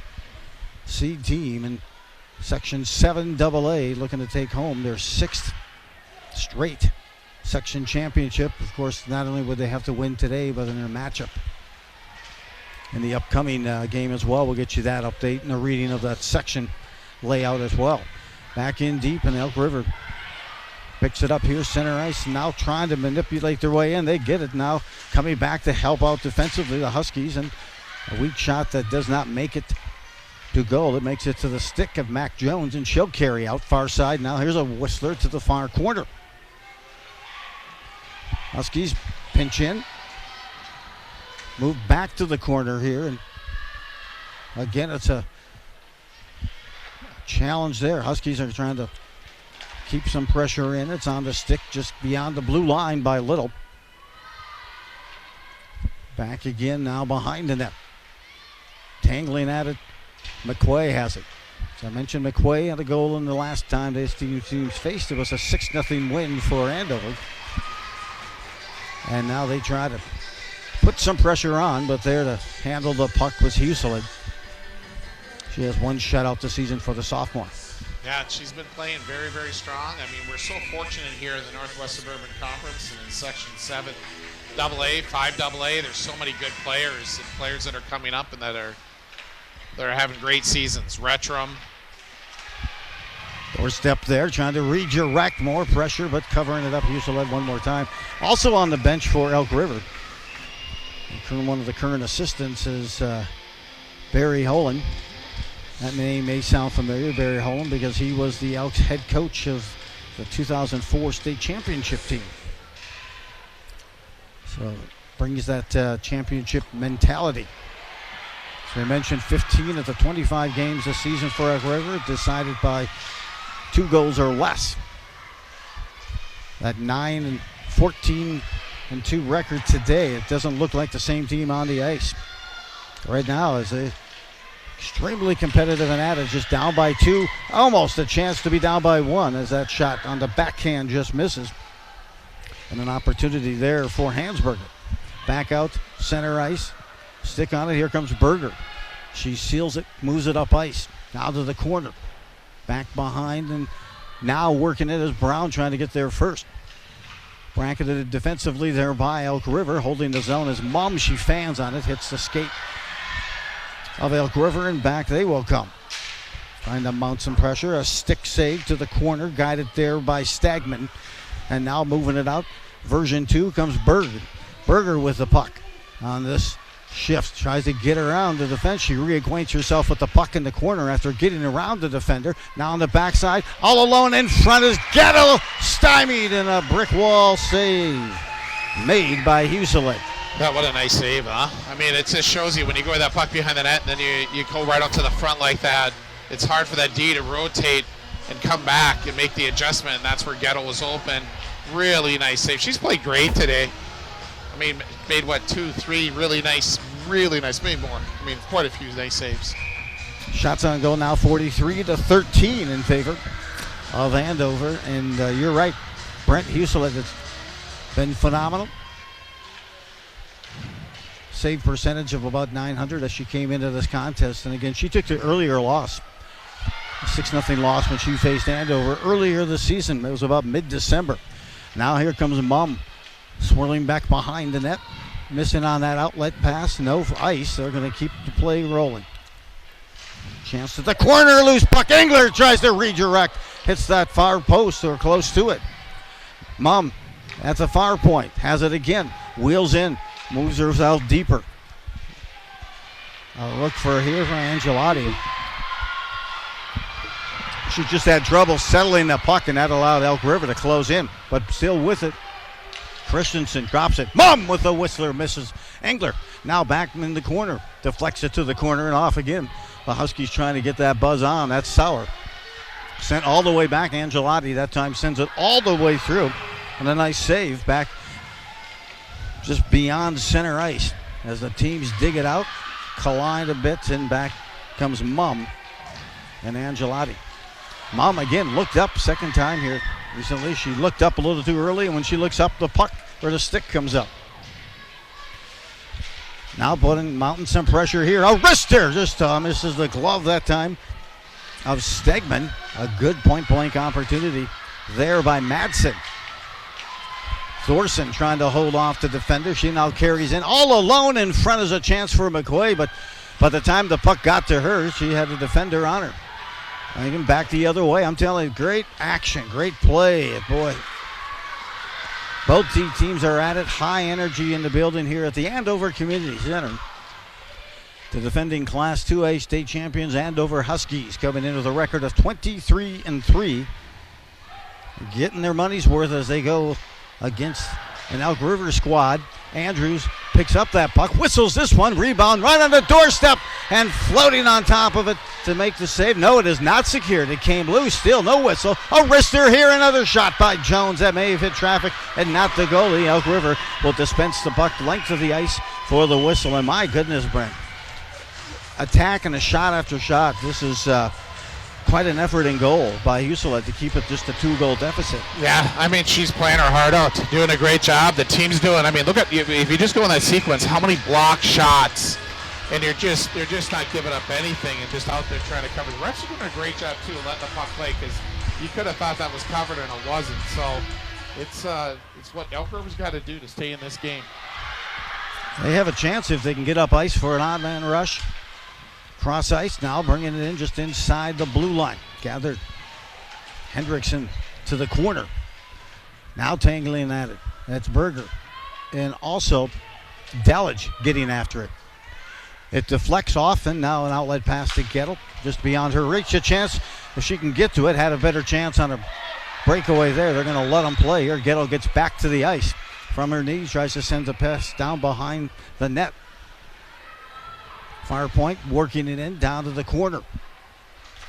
seed team in Section 7AA looking to take home their 6th straight section championship. Of course, not only would they have to win today, but in their matchup in the upcoming game as well. We'll get you that update and a reading of that section layout as well. Back in deep, and Elk River picks it up here, center ice, now trying to manipulate their way in. They get it now, coming back to help out defensively, the Huskies, and a weak shot that does not make it to goal. It makes it to the stick of Mac Jones, and she'll carry out far side. Now here's a Whistler to the far corner. Huskies pinch in, move back to the corner here, and again it's a challenge there. Huskies are trying to keep some pressure in. It's on the stick just beyond the blue line by Little. Back again now behind the net. Tangling at it. McQuay has it. As I mentioned, McQuay had a goal in the last time these two teams faced. It was a 6-0 win for Andover. And now they try to put some pressure on, but there to handle the puck was Huselid. She has 1 shutout this season for the sophomore. Yeah, she's been playing very, very strong. I mean, we're so fortunate here in the Northwest Suburban Conference and in Section 7AA, 5AA. There's so many good players and players that are coming up and that are having great seasons. Retram. Doorstep there, trying to redirect, more pressure, but covering it up. Huselid one more time. Also on the bench for Elk River, one of the current assistants is Barry Holan. That name may sound familiar, Barry Holan, because he was the Elks head coach of the 2004 state championship team. So brings that championship mentality. They mentioned 15 of the 25 games this season for Elk River decided by 2 goals or less. That 9-14-2 record today, it doesn't look like the same team on the ice. Right now is a extremely competitive and at it, just down by 2, almost a chance to be down by 1 as that shot on the backhand just misses. And an opportunity there for Hansberger. Back out, center ice, stick on it, here comes Berger. She seals it, moves it up ice, now to the corner. Back behind and now working it as Brown trying to get there first. Bracketed defensively there by Elk River, holding the zone as Mum, she fans on it, hits the skate of Elk River, and back they will come. Trying to mount some pressure, a stick save to the corner, guided there by Stagman. And now moving it out, version 2 comes Berger. Berger with the puck on this shift, tries to get around the defense. She reacquaints herself with the puck in the corner after getting around the defender. Now on the backside, all alone in front is Gettle, stymied, and a brick wall save made by Huselet. Yeah, what a nice save, huh? I mean, it just shows you when you go with that puck behind the net and then you go right up to the front like that, it's hard for that D to rotate and come back and make the adjustment, and that's where Gettle was open. Really nice save. She's played great today. I mean, made what, 2, 3 really nice, maybe more. I mean, quite a few nice saves. Shots on goal now 43-13 in favor of Andover. And you're right, Brent Huselet has been phenomenal. Save percentage of about 900 as she came into this contest. And again, she took the earlier loss, 6-0 loss when she faced Andover earlier this season. It was about mid-December. Now here comes Mum, swirling back behind the net, missing on that outlet pass. No ice. They're going to keep the play rolling. Chance to the corner, loose puck. Engler tries to redirect, hits that far post or close to it. Mum at the far point has it again, wheels in, moves herself deeper. A look for Angelotti. She just had trouble settling the puck, and that allowed Elk River to close in, but still with it. Christensen drops it. Mum with the whistler, misses Engler. Now back in the corner, deflects it to the corner and off again. The Huskies trying to get that buzz on. That's Sauer. Sent all the way back. Angelotti that time sends it all the way through. And a nice save back just beyond center ice as the teams dig it out, collide a bit, and back comes Mum and Angelotti. Mum again looked up, second time here recently. She looked up a little too early, and when she looks up, the puck or the stick comes up. Now mounting some pressure here. A wrister just misses the glove that time of Stegman. A good point-blank opportunity there by Madsen. Thorson trying to hold off the defender. She now carries in all alone in front is a chance for McQuay, but by the time the puck got to her, she had a defender on her. Again, back the other way. I'm telling you, great action, great play. Boy, both teams are at it. High energy in the building here at the Andover Community Center. The defending Class 2A state champions, Andover Huskies, coming in with a record of 23-3. Getting their money's worth as they go against an Elk River squad. Andrews picks up that puck, whistles this one, rebound right on the doorstep, and floating on top of it to make the save. No, it is not secured. It came loose, still no whistle. A wrister here, another shot by Jones that may have hit traffic and not the goalie. Elk River will dispense the puck length of the ice for the whistle. And my goodness, Brent, attack and a shot after shot. This is quite an effort in goal by Huselet to keep it just a 2-goal deficit. Yeah, I mean, she's playing her heart out, doing a great job. The team's doing, I mean, look at, if you just go in that sequence, how many block shots, and they're just not giving up anything and just out there trying to cover. The refs are doing a great job, too, letting the puck play, because you could have thought that was covered and it wasn't. So it's what Elk River's got to do to stay in this game. They have a chance if they can get up ice for an odd man rush. Cross ice now, bringing it in just inside the blue line. Gathered Hendrickson to the corner. Now tangling at it. That's Berger. And also Delage getting after it. It deflects off, and now an outlet pass to Gettle. Just beyond her reach. A chance, if she can get to it, had a better chance on a breakaway there. They're going to let them play here. Gettle gets back to the ice. From her knees, tries to send the pass down behind the net. Firepoint working it in down to the corner.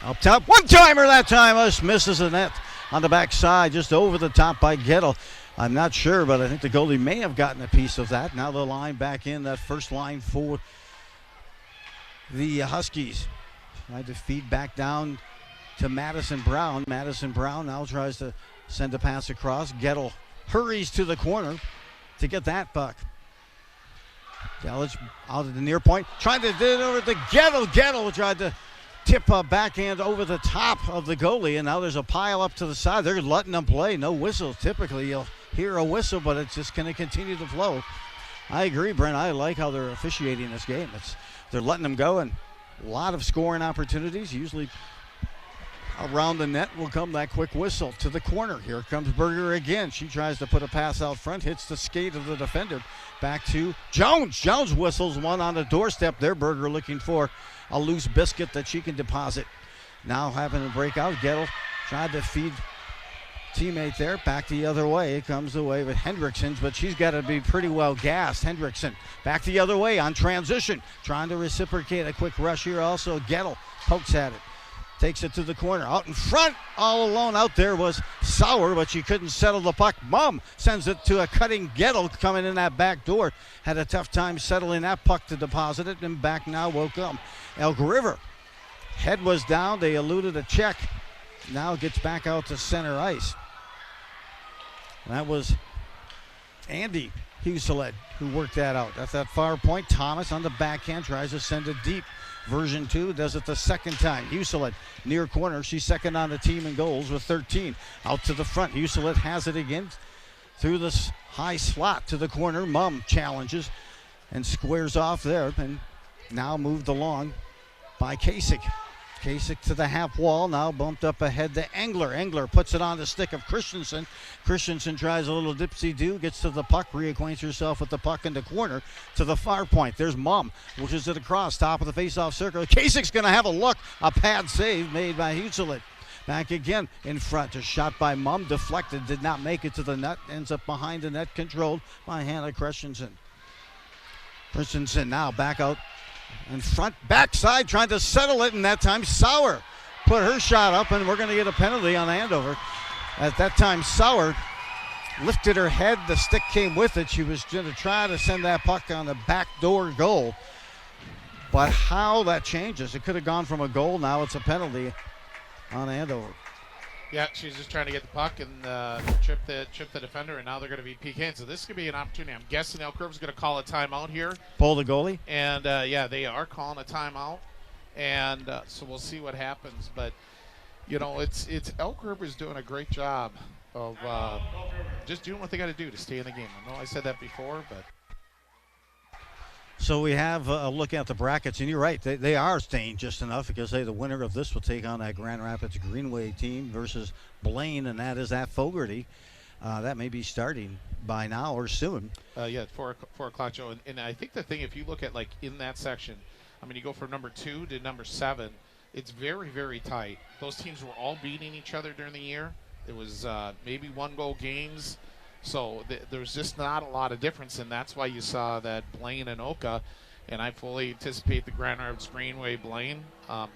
Up top, one-timer that time. Us misses the net on the backside, just over the top by Gettle. I'm not sure, but I think the goalie may have gotten a piece of that. Now the line back in, that first line for the Huskies. Tried to feed back down to Madison Brown. Madison Brown now tries to send a pass across. Gettle hurries to the corner to get that puck. Delich out at the near point, trying to get it over to Gettle. Gettle tried to tip a backhand over the top of the goalie, and now there's a pile up to the side. They're letting them play. No whistles. Typically, you'll hear a whistle, but it's just going to continue to flow. I agree, Brent. I like how they're officiating this game. They're letting them go, and a lot of scoring opportunities. Usually around the net will come that quick whistle to the corner. Here comes Berger again. She tries to put a pass out front, hits the skate of the defender. Back to Jones. Jones whistles one on the doorstep there. Berger looking for a loose biscuit that she can deposit. Now having to break out. Gettle tried to feed teammate there. Back the other way. It comes away with Hendrickson, but she's got to be pretty well gassed. Hendrickson back the other way on transition. Trying to reciprocate a quick rush here also. Gettle pokes at it. Takes it to the corner. Out in front, all alone out there was Sauer, but she couldn't settle the puck. Mum sends it to a cutting Gettle coming in that back door. Had a tough time settling that puck to deposit it, and back now will come Elk River. Head was down. They eluded a check. Now gets back out to center ice. That was Andy Huseled who worked that out. At that far point, Thomas on the backhand tries to send it deep. Version 2 does it the second time. Huseled near corner. She's second on the team in goals with 13. Out to the front. Huseled has it again through this high slot to the corner. Mum challenges and squares off there, and now moved along by Kasich. Kasich to the half wall, now bumped up ahead to Engler. Engler puts it on the stick of Christensen. Christensen tries a little dipsy-do, gets to the puck, reacquaints herself with the puck in the corner to the far point. There's Mum, pushes it across, top of the face-off circle. Kasich's going to have a look. A pad save made by Huseled. Back again in front. A shot by Mum, deflected, did not make it to the net. Ends up behind the net, controlled by Hannah Christensen. Christensen now back out in front, backside, trying to settle it, and that time Sauer put her shot up, and we're going to get a penalty on Andover. At that time, Sauer lifted her head. The stick came with it. She was going to try to send that puck on the backdoor goal. But how that changes. It could have gone from a goal. Now it's a penalty on Andover. Yeah, she's just trying to get the puck and trip the defender, and now they're going to be PKing. So this could be an opportunity. I'm guessing Elk River's going to call a timeout here. Pull the goalie? And, yeah, they are calling a timeout. And so we'll see what happens. But, you know, it's Elk River's doing a great job of just doing what they got to do to stay in the game. I know I said that before, but. So we have a look at the brackets, and you're right, they are staying just enough because the winner of this will take on that Grand Rapids Greenway team versus Blaine, and that is at Fogarty. That may be starting by now or soon. Yeah, 4 o'clock, Joe. And I think the thing, if you look at, like, in that section, I mean, you go from number 2 to number 7, it's very, very tight. Those teams were all beating each other during the year. It was maybe 1-goal games. So there's just not a lot of difference, and that's why you saw that Blaine and Oka, and I fully anticipate the Grand Rapids Greenway Blaine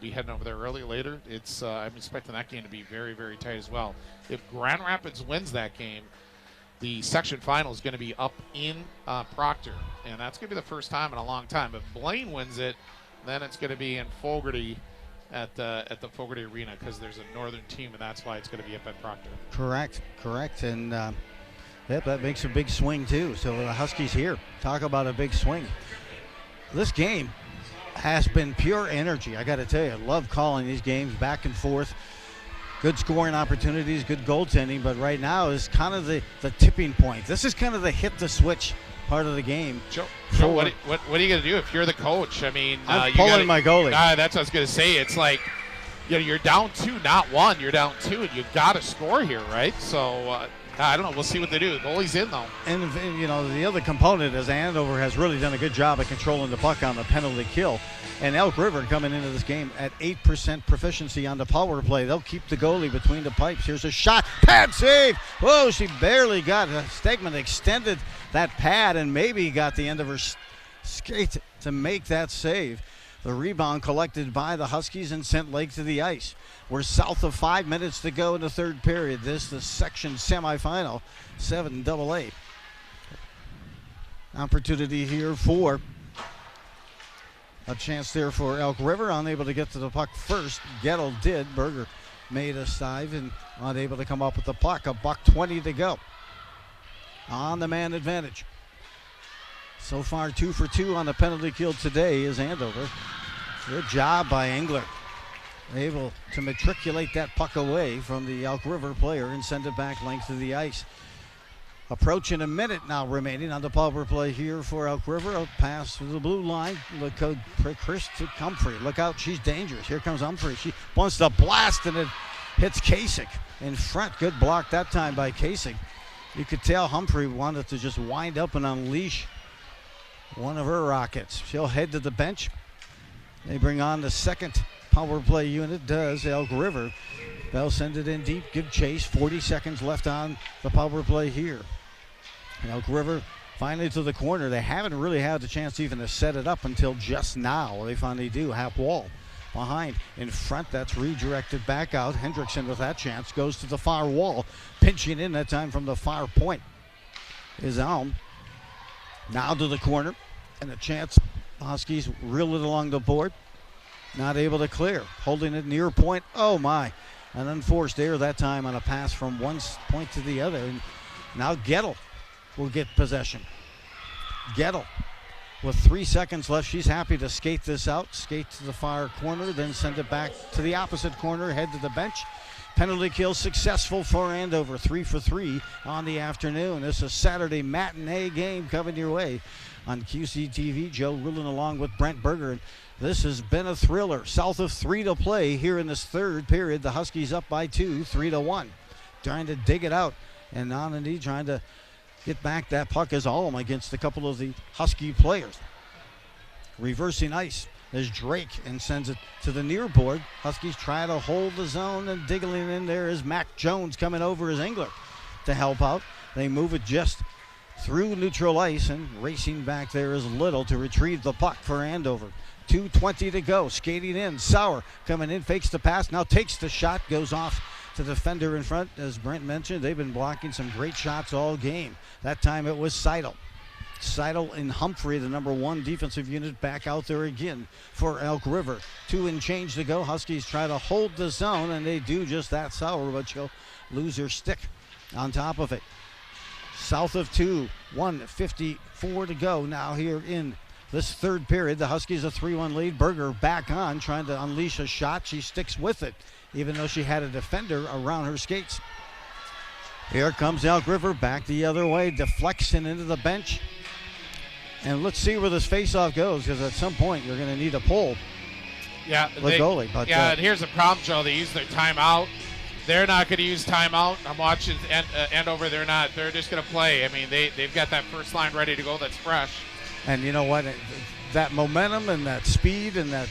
be heading over there early later. I'm expecting that game to be very, very tight as well. If Grand Rapids wins that game, the section final is going to be up in Proctor, and that's going to be the first time in a long time. If Blaine wins it, then it's going to be in Fogarty at the Fogarty Arena because there's a northern team, and that's why it's going to be up at Proctor. Correct, and yep, that makes a big swing too. So the Huskies here, talk about a big swing. This game has been pure energy. I got to tell you, I love calling these games back and forth. Good scoring opportunities, good goaltending, but right now is kind of the tipping point. This is kind of the hit the switch part of the game. Joe, what are you going to do if you're the coach? I mean, I'm pulling my goalie. That's what I was going to say. It's like, you know, you're down 2, not 1. You're down 2, and you've got to score here, right? So, I don't know. We'll see what they do. The goalie's in, though. And, you know, the other component is Andover has really done a good job at controlling the puck on the penalty kill. And Elk River coming into this game at 8% proficiency on the power play. They'll keep the goalie between the pipes. Here's a shot. Pad save. Whoa, she barely got Stegman extended that pad and maybe got the end of her skate to make that save. The rebound collected by the Huskies and sent Lake to the ice. We're south of 5 minutes to go in the third period. This is the section semifinal, 7AA. Opportunity here for a chance there for Elk River. Unable to get to the puck first. Gettle did. Berger made a dive and unable to come up with the puck. $1:20 to go. On the man advantage. So far 2 for 2 on the penalty kill today is Andover. Good job by Engler. Able to matriculate that puck away from the Elk River player and send it back length of the ice. Approaching a minute now remaining on the power play here for Elk River. A pass to the blue line. Look out for Chris to Humphrey. Look out, she's dangerous. Here comes Humphrey. She wants to blast and it hits Kasich in front. Good block that time by Kasich. You could tell Humphrey wanted to just wind up and unleash one of her rockets. She'll head to the bench. They bring on the second power play unit, does Elk River. They'll send it in deep, give chase. 40 seconds left on the power play here. Elk River finally to the corner. They haven't really had the chance even to set it up until just now. They finally do. Half wall behind. In front, that's redirected back out. Hendrickson with that chance goes to the far wall. Pinching in that time from the far point is Alm. Now to the corner. And a chance. Huskies reel it along the board. Not able to clear. Holding it near point. Oh my. An unforced error that time on a pass from one point to the other. And now Gettle will get possession. Gettle with 3 seconds left. She's happy to skate this out. Skate to the far corner, then send it back to the opposite corner, head to the bench. Penalty kill successful for Andover. 3 for 3 on the afternoon. This is a Saturday matinee game coming your way on QCTV. Joe Rulin along with Brent Berger. This has been a thriller. South of 3 to play here in this third period. The Huskies up by 2, 3-1. Trying to dig it out. And Nonandy trying to get back that puck as Alm against a couple of the Husky players. Reversing ice is Drake and sends it to the near board. Huskies try to hold the zone, and diggling in there is Mac Jones coming over as Engler to help out. They move it just through neutral ice, and racing back there is Little to retrieve the puck for Andover. 2:20 to go. Skating in. Sauer coming in, fakes the pass, now takes the shot, goes off to the defender in front. As Brent mentioned, they've been blocking some great shots all game. That time it was Seidel. Seidel and Humphrey, the number 1 defensive unit, back out there again for Elk River. 2 and change to go. Huskies try to hold the zone, and they do just that. Sauer, but she'll lose her stick on top of it. South of 2, 1:54 to go now here in this third period. The Huskies a 3-1 lead. Berger back on, trying to unleash a shot. She sticks with it, even though she had a defender around her skates. Here comes Elk River back the other way, deflection into the bench. And let's see where this faceoff goes, because at some point you're going to need a pull. Yeah, the goalie. But, and here's the problem, Joe. They use their timeout. They're not going to use timeout. I'm watching Andover. They're not. They're just going to play. I mean, they've got that first line ready to go that's fresh. And you know what? That momentum and that speed and that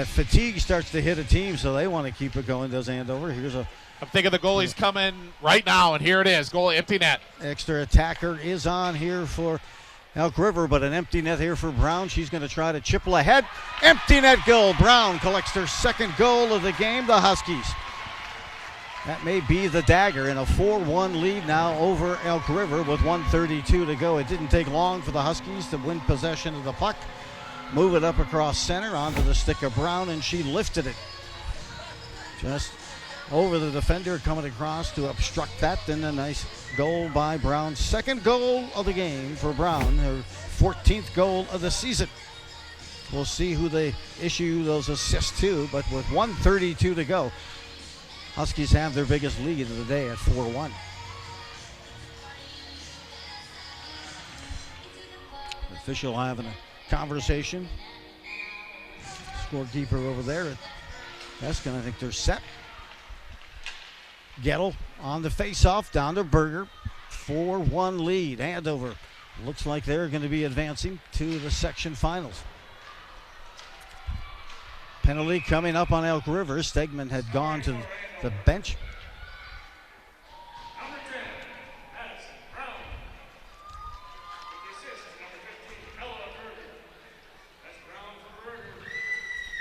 fatigue starts to hit a team, so they want to keep it going, does Andover. I'm thinking the goalie's coming right now, and here it is. Goalie, empty net. Extra attacker is on here for Elk River, but an empty net here for Brown. She's going to try to chipple ahead. Empty net goal. Brown collects their second goal of the game. The Huskies. That may be the dagger in a 4-1 lead now over Elk River with 1:32 to go. It didn't take long for the Huskies to win possession of the puck. Move it up across center onto the stick of Brown, and she lifted it just over the defender, coming across to obstruct that. Then a nice goal by Brown. Second goal of the game for Brown, her 14th goal of the season. We'll see who they issue those assists to, but with 1:32 to go, Huskies have their biggest lead of the day at 4-1. Official having a conversation. Scorekeeper over there at Eskin, I think they're set. Gettle on the faceoff, down to Berger. 4-1 lead. Andover looks like they're going to be advancing to the section finals. Penalty coming up on Elk River. Stegman had gone to the bench.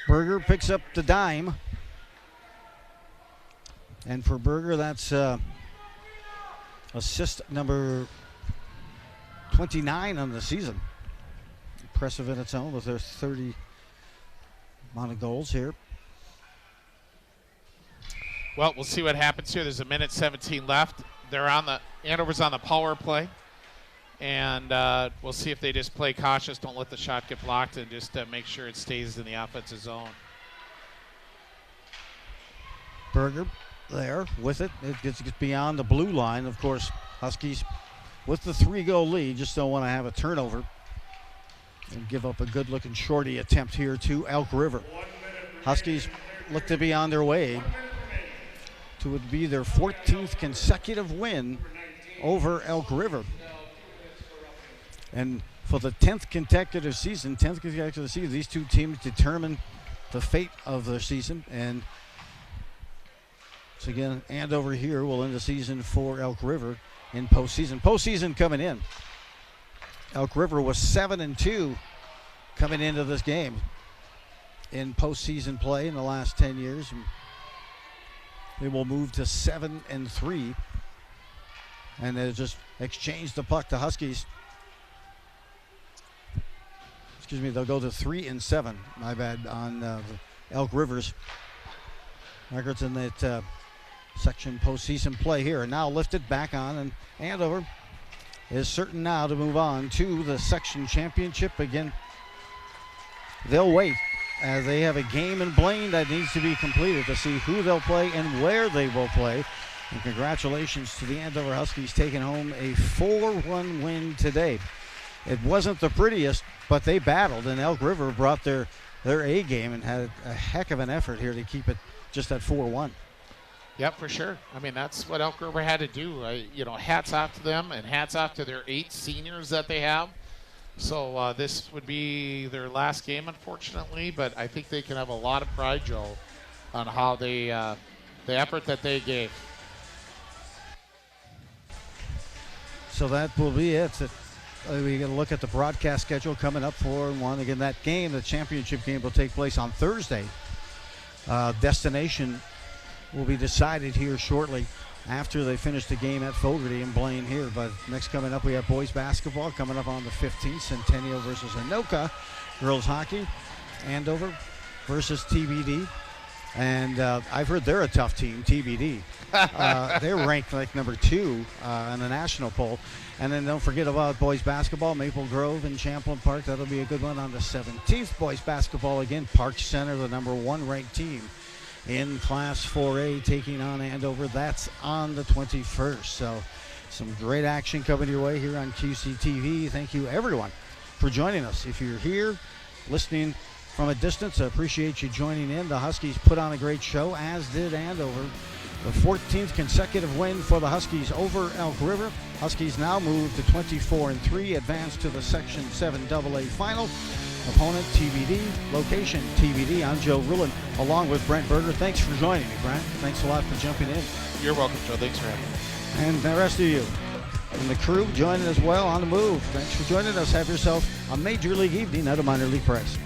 Berger picks up the dime. And for Berger, that's assist number 29 on the season. Impressive in its own with their 30 amount of goals here. Well, we'll see what happens here. There's a minute 17 left. Andover's on the power play. And we'll see if they just play cautious, don't let the shot get blocked, and just make sure it stays in the offensive zone. Berger there with it. It gets beyond the blue line. Of course, Huskies with the 3-goal lead just don't want to have a turnover and give up a good-looking shorty attempt here to Elk River. Huskies look to be on their way to would be their 14th consecutive win over Elk River. And for the 10th consecutive season, these two teams determine the fate of their season. And so again, Andover here will end the season for Elk River in postseason. Postseason coming in. Elk River was 7-2 coming into this game in postseason play in the last 10 years. And they will move to 7-3. And they just exchanged the puck to Huskies. They'll go to 3-7, my bad, on Elk River's records in that section postseason play here. And now lifted back on, and Andover is certain now to move on to the section championship. Again, they'll wait as they have a game in Blaine that needs to be completed to see who they'll play and where they will play. And congratulations to the Andover Huskies taking home a 4-1 win today. It wasn't the prettiest, but they battled, and Elk River brought their A game and had a heck of an effort here to keep it just at 4-1. Yep, for sure. I mean, that's what Elk River had to do. Hats off to them, and hats off to their 8 seniors that they have. So this would be their last game, unfortunately, but I think they can have a lot of pride, Joe, on how they the effort that they gave. So that will be it. We got to look at the broadcast schedule coming up 4-1. Again, that game, the championship game, will take place on Thursday. Destination will be decided here shortly after they finish the game at Fogarty and Blaine here. But next coming up, we have boys basketball coming up on the 15th. Centennial versus Anoka. Girls hockey, Andover versus TBD. And I've heard they're a tough team, TBD. They're ranked like number 2 on the national poll. And then don't forget about boys basketball, Maple Grove and Champlain Park. That'll be a good one on the 17th. Boys basketball again, Park Center, the number 1 ranked team in Class 4A, taking on Andover. That's on the 21st. So some great action coming your way here on QCTV. Thank you, everyone, for joining us. If you're here listening from a distance, I appreciate you joining in. The Huskies put on a great show, as did Andover. The 14th consecutive win for the Huskies over Elk River. Huskies now move to 24-3, advance to the Section 7AA Final. Opponent TBD, location TBD. I'm Joe Rulin, along with Brent Berger. Thanks for joining me, Brent. Thanks a lot for jumping in. You're welcome, Joe. Thanks for having me. And the rest of you and the crew joining as well on the move. Thanks for joining us. Have yourself a Major League evening at a minor league price.